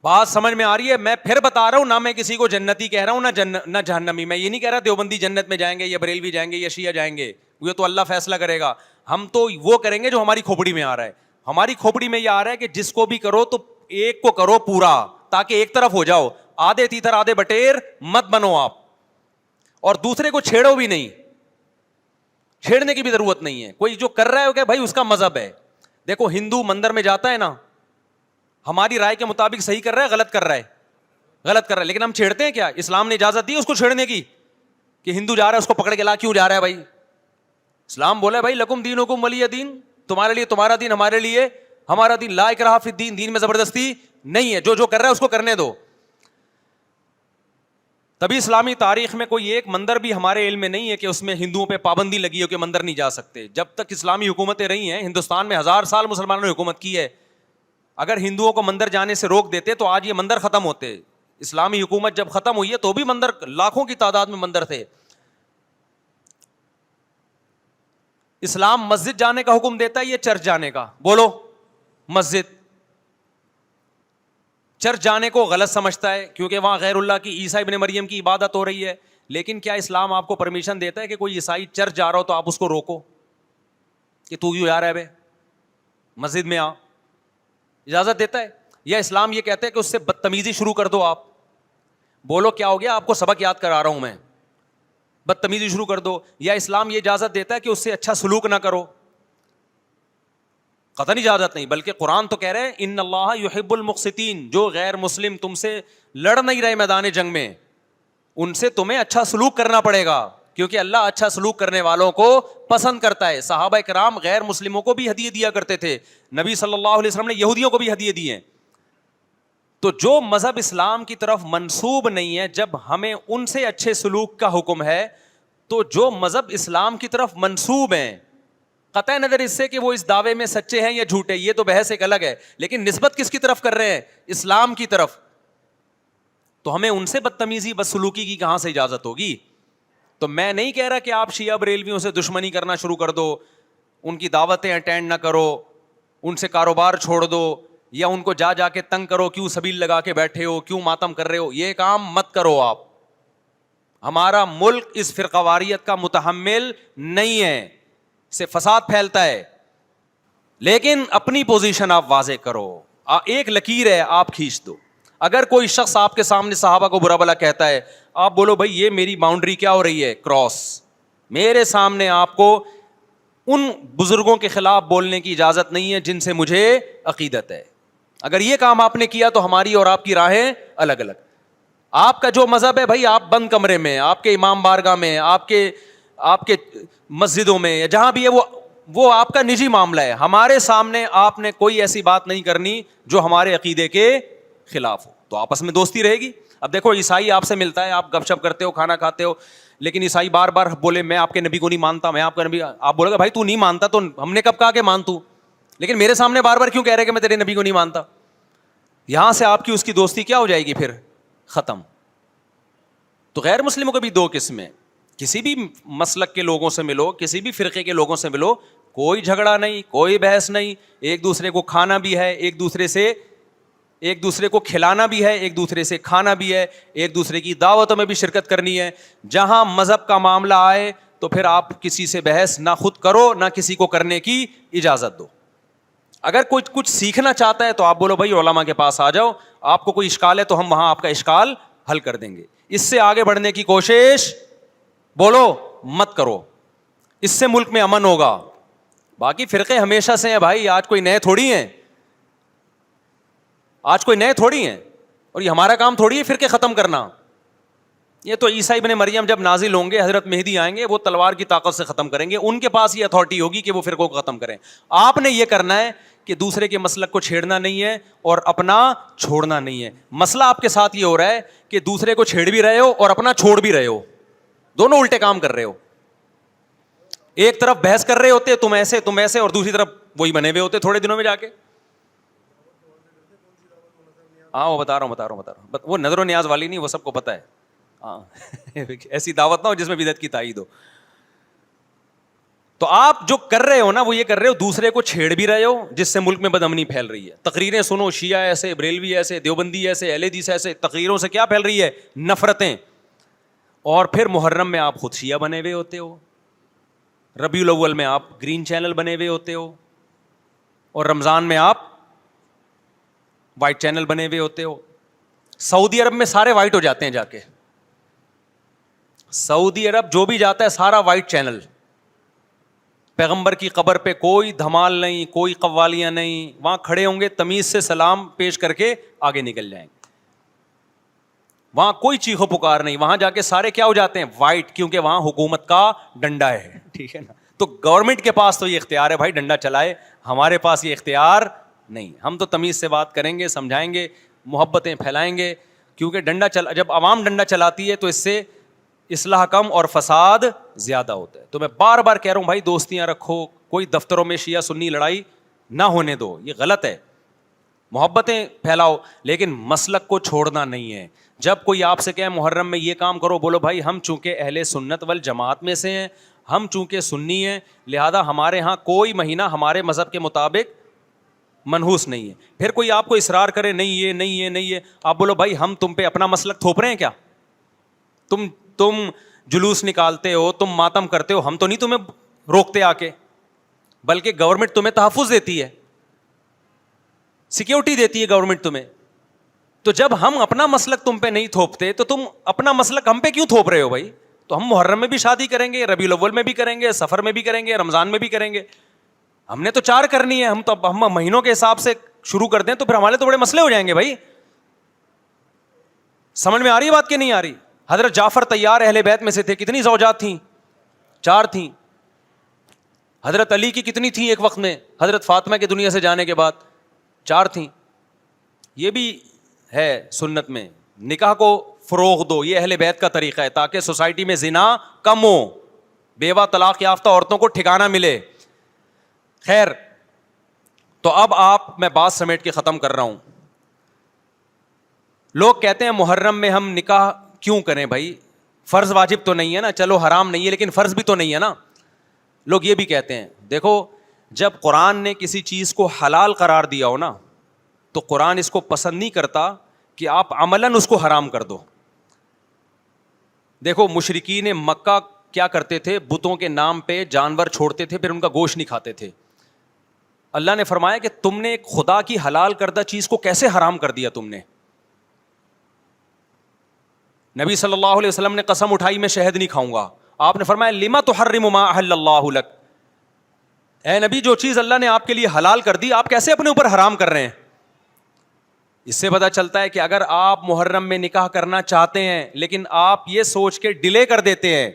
بات سمجھ میں آ رہی ہے؟ میں پھر بتا رہا ہوں، نہ میں کسی کو جنتی کہہ رہا ہوں نہ جہنمی. میں یہ نہیں کہہ رہا دیوبندی جنت میں جائیں گے یا بریلوی جائیں گے یا شیعہ جائیں گے، یہ تو اللہ فیصلہ کرے گا. ہم تو وہ کریں گے جو ہماری کھوپڑی میں آ رہا ہے. ہماری کھوپڑی میں یہ آ رہا ہے کہ جس کو بھی کرو تو ایک کو کرو پورا، تاکہ ایک طرف ہو جاؤ. آدھے تیتر آدھے بٹیر مت بنو آپ، اور دوسرے کو چھیڑو بھی نہیں. چھیڑنے کی بھی ضرورت نہیں ہے. کوئی جو کر رہا ہے وہ کہ بھائی اس کا مذہب ہے. دیکھو ہندو مندر میں جاتا ہے نا، ہماری رائے کے مطابق صحیح کر رہا ہے غلط کر رہا ہے، غلط کر رہا ہے، لیکن ہم چھیڑتے ہیں کیا؟ اسلام نے اجازت دی اس کو چھیڑنے کی کہ ہندو جا رہا ہے اس کو پکڑ کے لا کیوں جا رہا ہے بھائی؟ اسلام بولا ہے بھائی لکم دینکم ولی دین، تمہارے لیے تمہارا دین، ہمارے لیے ہمارا دین. لا اکراہ فی الدین، دین میں زبردستی نہیں ہے، جو کر رہا ہے اس کو کرنے دو. تبھی اسلامی تاریخ میں کوئی ایک مندر بھی ہمارے علم میں نہیں ہے کہ اس میں ہندوؤں پہ پابندی لگی ہو کہ مندر نہیں جا سکتے. جب تک اسلامی حکومتیں رہی ہیں، ہندوستان میں 1000 سال مسلمانوں نے حکومت کی ہے. اگر ہندوؤں کو مندر جانے سے روک دیتے تو آج یہ مندر ختم ہوتے. اسلامی حکومت جب ختم ہوئی ہے تو بھی مندر لاکھوں کی تعداد میں مندر تھے. اسلام مسجد جانے کا حکم دیتا ہے یا چرچ جانے کا؟ بولو. مسجد. چرچ جانے کو غلط سمجھتا ہے کیونکہ وہاں غیر اللہ کی، عیسیٰ ابن مریم کی عبادت ہو رہی ہے. لیکن کیا اسلام آپ کو پرمیشن دیتا ہے کہ کوئی عیسائی چرچ جا رہا ہو تو آپ اس کو روکو کہ تو کیوں جا رہا ہے بے، مسجد میں آ؟ اجازت دیتا ہے؟ یا اسلام یہ کہتا ہے کہ اس سے بدتمیزی شروع کر دو آپ؟ بولو کیا ہو گیا؟ آپ کو سبق یاد کرا رہا ہوں میں. بدتمیزی شروع کر دو. یا اسلام یہ اجازت دیتا ہے کہ اس سے اچھا سلوک نہ کرو؟ قطعاً اجازت نہیں، بلکہ قرآن تو کہہ رہے ہیں ان اللہ یحب المقسطین. جو غیر مسلم تم سے لڑ نہیں رہے میدان جنگ میں، ان سے تمہیں اچھا سلوک کرنا پڑے گا، کیونکہ اللہ اچھا سلوک کرنے والوں کو پسند کرتا ہے. صحابہ کرام غیر مسلموں کو بھی ہدیے دیا کرتے تھے، نبی صلی اللہ علیہ وسلم نے یہودیوں کو بھی ہدیے دیے ہیں. تو جو مذہب اسلام کی طرف منسوب نہیں ہے، جب ہمیں ان سے اچھے سلوک کا حکم ہے، تو جو مذہب اسلام کی طرف منسوب ہیں، قطع نظر اس سے کہ وہ اس دعوے میں سچے ہیں یا جھوٹے، یہ تو بحث ایک الگ ہے، لیکن نسبت کس کی طرف کر رہے ہیں؟ اسلام کی طرف. تو ہمیں ان سے بدتمیزی بدسلوکی کی کہاں سے اجازت ہوگی؟ تو میں نہیں کہہ رہا کہ آپ شیعہ بریلویوں سے دشمنی کرنا شروع کر دو، ان کی دعوتیں اٹینڈ نہ کرو، ان سے کاروبار چھوڑ دو، یا ان کو جا جا کے تنگ کرو، کیوں سبیل لگا کے بیٹھے ہو، کیوں ماتم کر رہے ہو. یہ کام مت کرو آپ. ہمارا ملک اس فرقہ واریت کا متحمل نہیں ہے، سے فساد پھیلتا ہے. لیکن اپنی پوزیشن آپ واضح کرو. ایک لکیر ہے آپ کھینچ دو. اگر کوئی شخص آپ کے سامنے صحابہ کو برا بھلا کہتا ہے، آپ بولو بھائی یہ میری باؤنڈری کیا ہو رہی ہے، کراس. میرے سامنے آپ کو ان بزرگوں کے خلاف بولنے کی اجازت نہیں ہے جن سے مجھے عقیدت ہے. اگر یہ کام آپ نے کیا تو ہماری اور آپ کی راہیں الگ الگ. آپ کا جو مذہب ہے بھائی، آپ بند کمرے میں، آپ کے امام بارگاہ میں، آپ کے مسجدوں میں، یا جہاں بھی ہے وہ آپ کا نجی معاملہ ہے. ہمارے سامنے آپ نے کوئی ایسی بات نہیں کرنی جو ہمارے عقیدے کے خلاف ہو. تو آپس میں دوستی رہے گی. اب دیکھو عیسائی آپ سے ملتا ہے، آپ گپ شپ کرتے ہو، کھانا کھاتے ہو، لیکن عیسائی بار بار بولے میں آپ کے نبی کو نہیں مانتا، میں آپ کا نبی. آپ بولے گا بھائی تو نہیں مانتا تو ہم نے کب کہا کہ مان تو، لیکن میرے سامنے بار بار کیوں کہہ رہے کہ میں تیرے نبی کو نہیں مانتا؟ یہاں سے آپ کی اس کی دوستی کیا ہو جائے گی؟ پھر ختم. تو غیر مسلموں کو بھی دو قسمیں، کسی بھی مسلک کے لوگوں سے ملو، کسی بھی فرقے کے لوگوں سے ملو، کوئی جھگڑا نہیں، کوئی بحث نہیں. ایک دوسرے کو کھانا بھی ہے، ایک دوسرے کو کھلانا بھی ہے، ایک دوسرے سے کھانا بھی ہے، ایک دوسرے کی دعوتوں میں بھی شرکت کرنی ہے. جہاں مذہب کا معاملہ آئے تو پھر آپ کسی سے بحث نہ خود کرو نہ کسی کو کرنے کی اجازت دو. اگر کوئی کچھ سیکھنا چاہتا ہے تو آپ بولو بھائی علماء کے پاس آ جاؤ, آپ کو کوئی اشکال ہے تو ہم وہاں آپ کا اشکال حل کر دیں گے. اس سے آگے بڑھنے کی کوشش بولو مت کرو, اس سے ملک میں امن ہوگا. باقی فرقے ہمیشہ سے ہیں بھائی, آج کوئی نئے تھوڑی ہیں, آج کوئی نئے تھوڑی ہیں, اور یہ ہمارا کام تھوڑی ہے فرقے ختم کرنا. یہ تو عیسیٰ ابن مریم جب نازل ہوں گے, حضرت مہدی آئیں گے, وہ تلوار کی طاقت سے ختم کریں گے, ان کے پاس یہ اتھارٹی ہوگی کہ وہ فرقوں کو ختم کریں. آپ نے یہ کرنا ہے کہ دوسرے کے مسلک کو چھیڑنا نہیں ہے اور اپنا چھوڑنا نہیں ہے. مسئلہ آپ کے ساتھ یہ ہو رہا ہے کہ دوسرے کو چھیڑ بھی رہے ہو اور اپنا چھوڑ بھی رہے ہو, دونوں الٹے کام کر رہے ہو. ایک طرف بحث کر رہے ہوتے تم ایسے, اور دوسری طرف وہی بنے ہوئے ہوتے تھوڑے دنوں میں جا کے. ہاں وہ بتا رہا ہوں, وہ نظر و نیاز والی نہیں, وہ سب کو پتا ہے. ہاں ایسی دعوت نہ ہو جس میں بدعت کی تائید ہو. تو آپ جو کر رہے ہو نا وہ یہ کر رہے ہو, دوسرے کو چھیڑ بھی رہے ہو, جس سے ملک میں بدامنی پھیل رہی ہے. تقریریں سنو, شیعہ ایسے, بریلوی ایسے, دیوبندی ایسے, اہل حدیث ایسے, تقریروں سے کیا پھیل رہی ہے؟ نفرتیں. اور پھر محرم میں آپ خود شیعہ بنے ہوئے ہوتے ہو, ربیع الاول میں آپ گرین چینل بنے ہوئے ہوتے ہو, اور رمضان میں آپ وائٹ چینل بنے ہوئے ہوتے ہو. سعودی عرب میں سارے وائٹ ہو جاتے ہیں جا کے, سعودی عرب جو بھی جاتا ہے سارا وائٹ چینل. پیغمبر کی قبر پہ کوئی دھمال نہیں, کوئی قوالیاں نہیں, وہاں کھڑے ہوں گے تمیز سے سلام پیش کر کے آگے نکل جائیں گے. وہاں کوئی چیخو پکار نہیں, وہاں جا کے سارے کیا ہو جاتے ہیں؟ وائٹ, کیونکہ وہاں حکومت کا ڈنڈا ہے. ٹھیک ہے نا, تو گورنمنٹ کے پاس تو یہ اختیار ہے بھائی ڈنڈا چلائے, ہمارے پاس یہ اختیار نہیں. ہم تو تمیز سے بات کریں گے, سمجھائیں گے, محبتیں پھیلائیں گے, کیونکہ جب عوام ڈنڈا چلاتی ہے تو اس سے اصلاح کم اور فساد زیادہ ہوتا ہے. تو میں بار بار کہہ رہا ہوں بھائی دوستیاں رکھو, کوئی دفتروں میں شیعہ سنی لڑائی نہ ہونے دو, یہ غلط ہے. محبتیں پھیلاؤ لیکن مسلک کو چھوڑنا نہیں ہے. جب کوئی آپ سے کہے محرم میں یہ کام کرو, بولو بھائی ہم چونکہ اہل سنت والجماعت میں سے ہیں, ہم چونکہ سنی ہیں, لہذا ہمارے ہاں کوئی مہینہ ہمارے مذہب کے مطابق منحوس نہیں ہے. پھر کوئی آپ کو اصرار کرے نہیں یہ نہیں یہ نہیں یہ, آپ بولو بھائی ہم تم پہ اپنا مسلک تھوپ رہے ہیں کیا؟ تم جلوس نکالتے ہو, تم ماتم کرتے ہو, ہم تو نہیں تمہیں روکتے آ کے, بلکہ گورنمنٹ تمہیں تحفظ دیتی ہے, سیکیورٹی دیتی ہے گورنمنٹ تمہیں. تو جب ہم اپنا مسلک تم پہ نہیں تھوپتے تو تم اپنا مسلک ہم پہ کیوں تھوپ رہے ہو بھائی؟ تو ہم محرم میں بھی شادی کریں گے, ربیع الاول میں بھی کریں گے, سفر میں بھی کریں گے, رمضان میں بھی کریں گے. ہم نے تو 4 کرنی ہے, ہم مہینوں کے حساب سے شروع کر دیں تو پھر ہمارے تو بڑے مسئلے ہو جائیں گے بھائی. سمجھ میں آ رہی ہے بات کہ نہیں آ رہی؟ حضرت جعفر طیار اہل بیت میں سے تھے, کتنی زوجات تھیں؟ 4 تھیں. حضرت علی کی کتنی تھیں ایک وقت میں؟ حضرت فاطمہ کے دنیا سے جانے کے بعد 4 تھیں. یہ بھی ہے سنت میں, نکاح کو فروغ دو, یہ اہل بیت کا طریقہ ہے تاکہ سوسائٹی میں زنا کم ہو, بیوہ طلاق یافتہ عورتوں کو ٹھکانہ ملے. خیر, تو اب میں بات سمیٹ کے ختم کر رہا ہوں. لوگ کہتے ہیں محرم میں ہم نکاح کیوں کریں بھائی, فرض واجب تو نہیں ہے نا, چلو حرام نہیں ہے لیکن فرض بھی تو نہیں ہے نا. لوگ یہ بھی کہتے ہیں, دیکھو جب قرآن نے کسی چیز کو حلال قرار دیا ہو نا تو قرآن اس کو پسند نہیں کرتا کہ آپ عملاً اس کو حرام کر دو. دیکھو مشرکین مکہ کیا کرتے تھے, بتوں کے نام پہ جانور چھوڑتے تھے, پھر ان کا گوشت نہیں کھاتے تھے. اللہ نے فرمایا کہ تم نے ایک خدا کی حلال کردہ چیز کو کیسے حرام کر دیا تم نے. نبی صلی اللہ علیہ وسلم نے قسم اٹھائی میں شہد نہیں کھاؤں گا, آپ نے فرمایا لما تحرم ما احل اللہ لک, اے نبی جو چیز اللہ نے آپ کے لیے حلال کر دی آپ کیسے اپنے اوپر حرام کر رہے ہیں. اس سے پتہ چلتا ہے کہ اگر آپ محرم میں نکاح کرنا چاہتے ہیں لیکن آپ یہ سوچ کے ڈیلے کر دیتے ہیں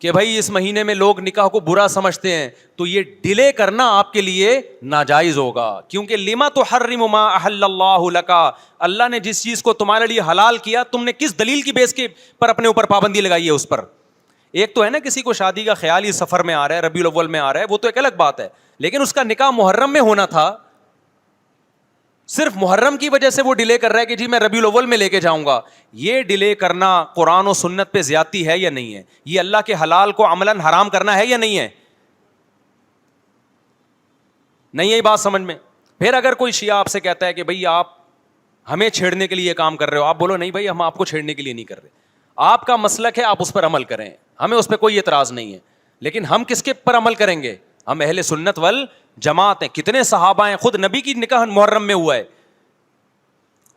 کہ بھائی اس مہینے میں لوگ نکاح کو برا سمجھتے ہیں, تو یہ ڈیلے کرنا آپ کے لیے ناجائز ہوگا, کیونکہ لما تحرم ما احل اللہ لک, اللہ نے جس چیز کو تمہارے لیے حلال کیا تم نے کس دلیل کی بیس کے پر اپنے اوپر پابندی لگائی ہے اس پر. ایک تو ہے نا کسی کو شادی کا خیال ہی سفر میں آ رہا ہے, ربیع الاول میں آ رہا ہے, وہ تو ایک الگ بات ہے, لیکن اس کا نکاح محرم میں ہونا تھا, صرف محرم کی وجہ سے وہ ڈیلے کر رہا ہے کہ جی میں ربیع الاول میں لے کے جاؤں گا. یہ ڈیلے کرنا قرآن و سنت پہ زیادتی ہے یا نہیں ہے؟ یہ اللہ کے حلال کو عملاً حرام کرنا ہے یا نہیں ہے؟ نہیں ہے بات سمجھ میں. پھر اگر کوئی شیعہ آپ سے کہتا ہے کہ بھئی آپ ہمیں چھیڑنے کے لیے یہ کام کر رہے ہو, آپ بولو نہیں بھائی ہم آپ کو چھیڑنے کے لیے نہیں کر رہے, آپ کا مسلک ہے, آپ اس پر عمل کریں, ہمیں اس پہ کوئی اعتراض نہیں ہے, لیکن ہم کس کے پر عمل کریں گے؟ ہم اہل سنت والجماعت ہیں. کتنے صحابہ ہیں, خود نبی کی نکاح محرم میں ہوا ہے.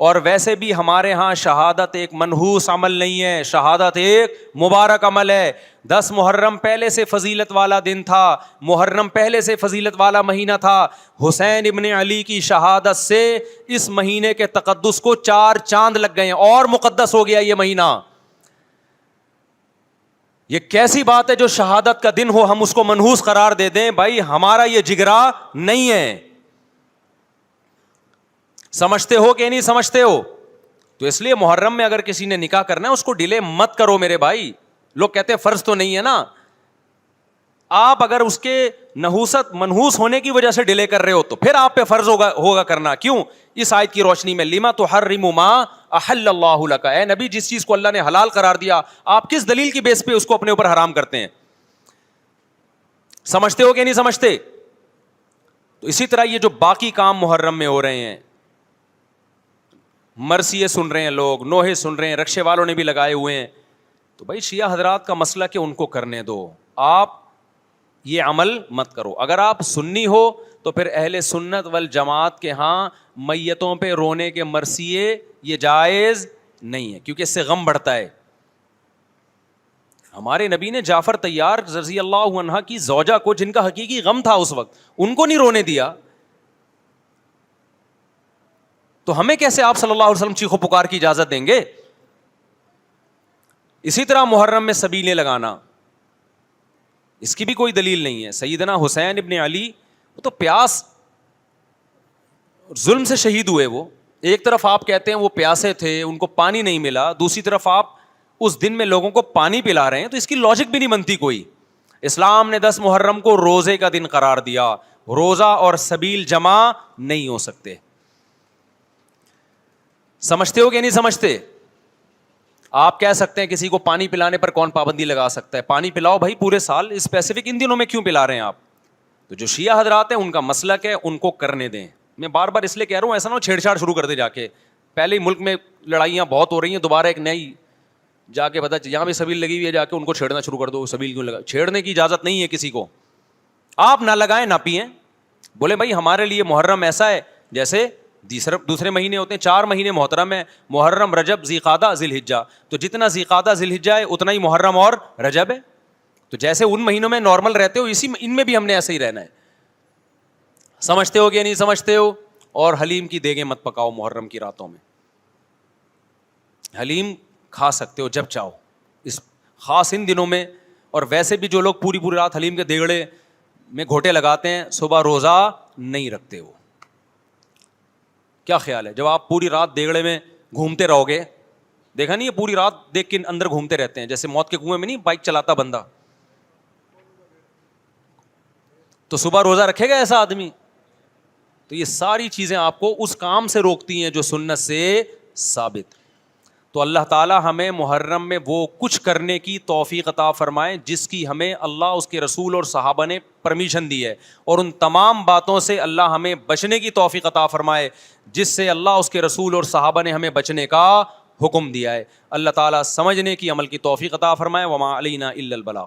اور ویسے بھی ہمارے ہاں شہادت ایک منحوس عمل نہیں ہے, شہادت ایک مبارک عمل ہے. 10 محرم پہلے سے فضیلت والا دن تھا, محرم پہلے سے فضیلت والا مہینہ تھا. حسین ابن علی کی شہادت سے اس مہینے کے تقدس کو 4 چاند لگ گئے ہیں اور مقدس ہو گیا یہ مہینہ. یہ کیسی بات ہے جو شہادت کا دن ہو ہم اس کو منحوس قرار دے دیں؟ بھائی ہمارا یہ جگرا نہیں ہے. سمجھتے ہو کہ نہیں سمجھتے ہو؟ تو اس لیے محرم میں اگر کسی نے نکاح کرنا ہے اس کو ڈیلے مت کرو میرے بھائی. لوگ کہتے ہیں فرض تو نہیں ہے نا. آپ اگر اس کے نحوست منحوس ہونے کی وجہ سے ڈیلے کر رہے ہو تو پھر آپ پہ فرض ہوگا کرنا. کیوں؟ اس آیت کی روشنی میں, لما تحرم ما احل اللہ لک, اے نبی جس چیز کو اللہ نے حلال قرار دیا آپ کس دلیل کی بیس پہ اس کو اپنے اوپر حرام کرتے ہیں؟ سمجھتے ہو کہ نہیں سمجھتے؟ تو اسی طرح یہ جو باقی کام محرم میں ہو رہے ہیں, مرثیے سن رہے ہیں لوگ, نوحے سن رہے ہیں, رکشے والوں نے بھی لگائے ہوئے ہیں, تو بھائی شیعہ حضرات کا مسئلہ کہ ان کو کرنے دو, آپ یہ عمل مت کرو. اگر آپ سنی ہو تو پھر اہل سنت والجماعت کے ہاں میتوں پہ رونے کے مرثیے یہ جائز نہیں ہے, کیونکہ اس سے غم بڑھتا ہے. ہمارے نبی نے جعفر طیار رضی اللہ عنہ کی زوجہ کو, جن کا حقیقی غم تھا اس وقت, ان کو نہیں رونے دیا. تو ہمیں کیسے آپ صلی اللہ علیہ وسلم چیخو پکار کی اجازت دیں گے؟ اسی طرح محرم میں سبیلیں لگانا, اس کی بھی کوئی دلیل نہیں ہے. سیدنا حسین ابن علی وہ تو پیاس ظلم سے شہید ہوئے. وہ ایک طرف آپ کہتے ہیں وہ پیاسے تھے, ان کو پانی نہیں ملا, دوسری طرف آپ اس دن میں لوگوں کو پانی پلا رہے ہیں, تو اس کی لاجک بھی نہیں بنتی کوئی. اسلام نے 10 محرم کو روزے کا دن قرار دیا, روزہ اور سبیل جمع نہیں ہو سکتے. سمجھتے ہو کہ نہیں سمجھتے؟ آپ کہہ سکتے ہیں کسی کو پانی پلانے پر کون پابندی لگا سکتا ہے؟ پانی پلاؤ بھائی پورے سال, اسپیسیفک ان دنوں میں کیوں پلا رہے ہیں آپ؟ تو جو شیعہ حضرات ہیں ان کا مسلک ہے, ان کو کرنے دیں. میں بار بار اس لیے کہہ رہا ہوں ایسا نہ ہو چھیڑ چھاڑ شروع کر دے جا کے. پہلے ہی ملک میں لڑائیاں بہت ہو رہی ہیں, دوبارہ ایک نئی جا کے پتہ یہاں بھی سبیل لگی ہوئی ہے, جا کے ان کو چھیڑنا شروع کر دو. سبیل کیوں لگا؟ چھیڑنے کی اجازت نہیں ہے کسی کو. آپ نہ لگائیں نہ پئیں, بولے بھائی ہمارے لیے محرم ایسا ہے جیسے دوسرے مہینے ہوتے ہیں. 4 مہینے محترم ہے, محرم, رجب, ذیقعدہ, ذی الحجہ. تو جتنا ذیقعدہ ذی الحجہ ہے اتنا ہی محرم اور رجب ہے. تو جیسے ان مہینوں میں نارمل رہتے ہو اسی ان میں بھی ہم نے ایسے ہی رہنا ہے. سمجھتے ہو کہ نہیں سمجھتے ہو؟ اور حلیم کی دیگیں مت پکاؤ محرم کی راتوں میں. حلیم کھا سکتے ہو جب چاہو اس خاص ان دنوں میں. اور ویسے بھی جو لوگ پوری رات حلیم کے دیگڑے میں گھوٹے لگاتے ہیں صبح روزہ نہیں رکھتے. وہ کیا خیال ہے جب آپ پوری رات دیگڑے میں گھومتے رہو گے؟ دیکھا نہیں یہ پوری رات دیکھ کے اندر گھومتے رہتے ہیں, جیسے موت کے کنویں میں نہیں بائک چلاتا بندہ, تو صبح روزہ رکھے گا ایسا آدمی؟ تو یہ ساری چیزیں آپ کو اس کام سے روکتی ہیں جو سنت سے ثابت. تو اللہ تعالیٰ ہمیں محرم میں وہ کچھ کرنے کی توفیق عطا فرمائے جس کی ہمیں اللہ, اس کے رسول اور صحابہ نے پرمیشن دی ہے, اور ان تمام باتوں سے اللہ ہمیں بچنے کی توفیق عطا فرمائے جس سے اللہ, اس کے رسول اور صحابہ نے ہمیں بچنے کا حکم دیا ہے. اللہ تعالیٰ سمجھنے کی, عمل کی توفیق عطا فرمائے. وما علینا الا البلاغ.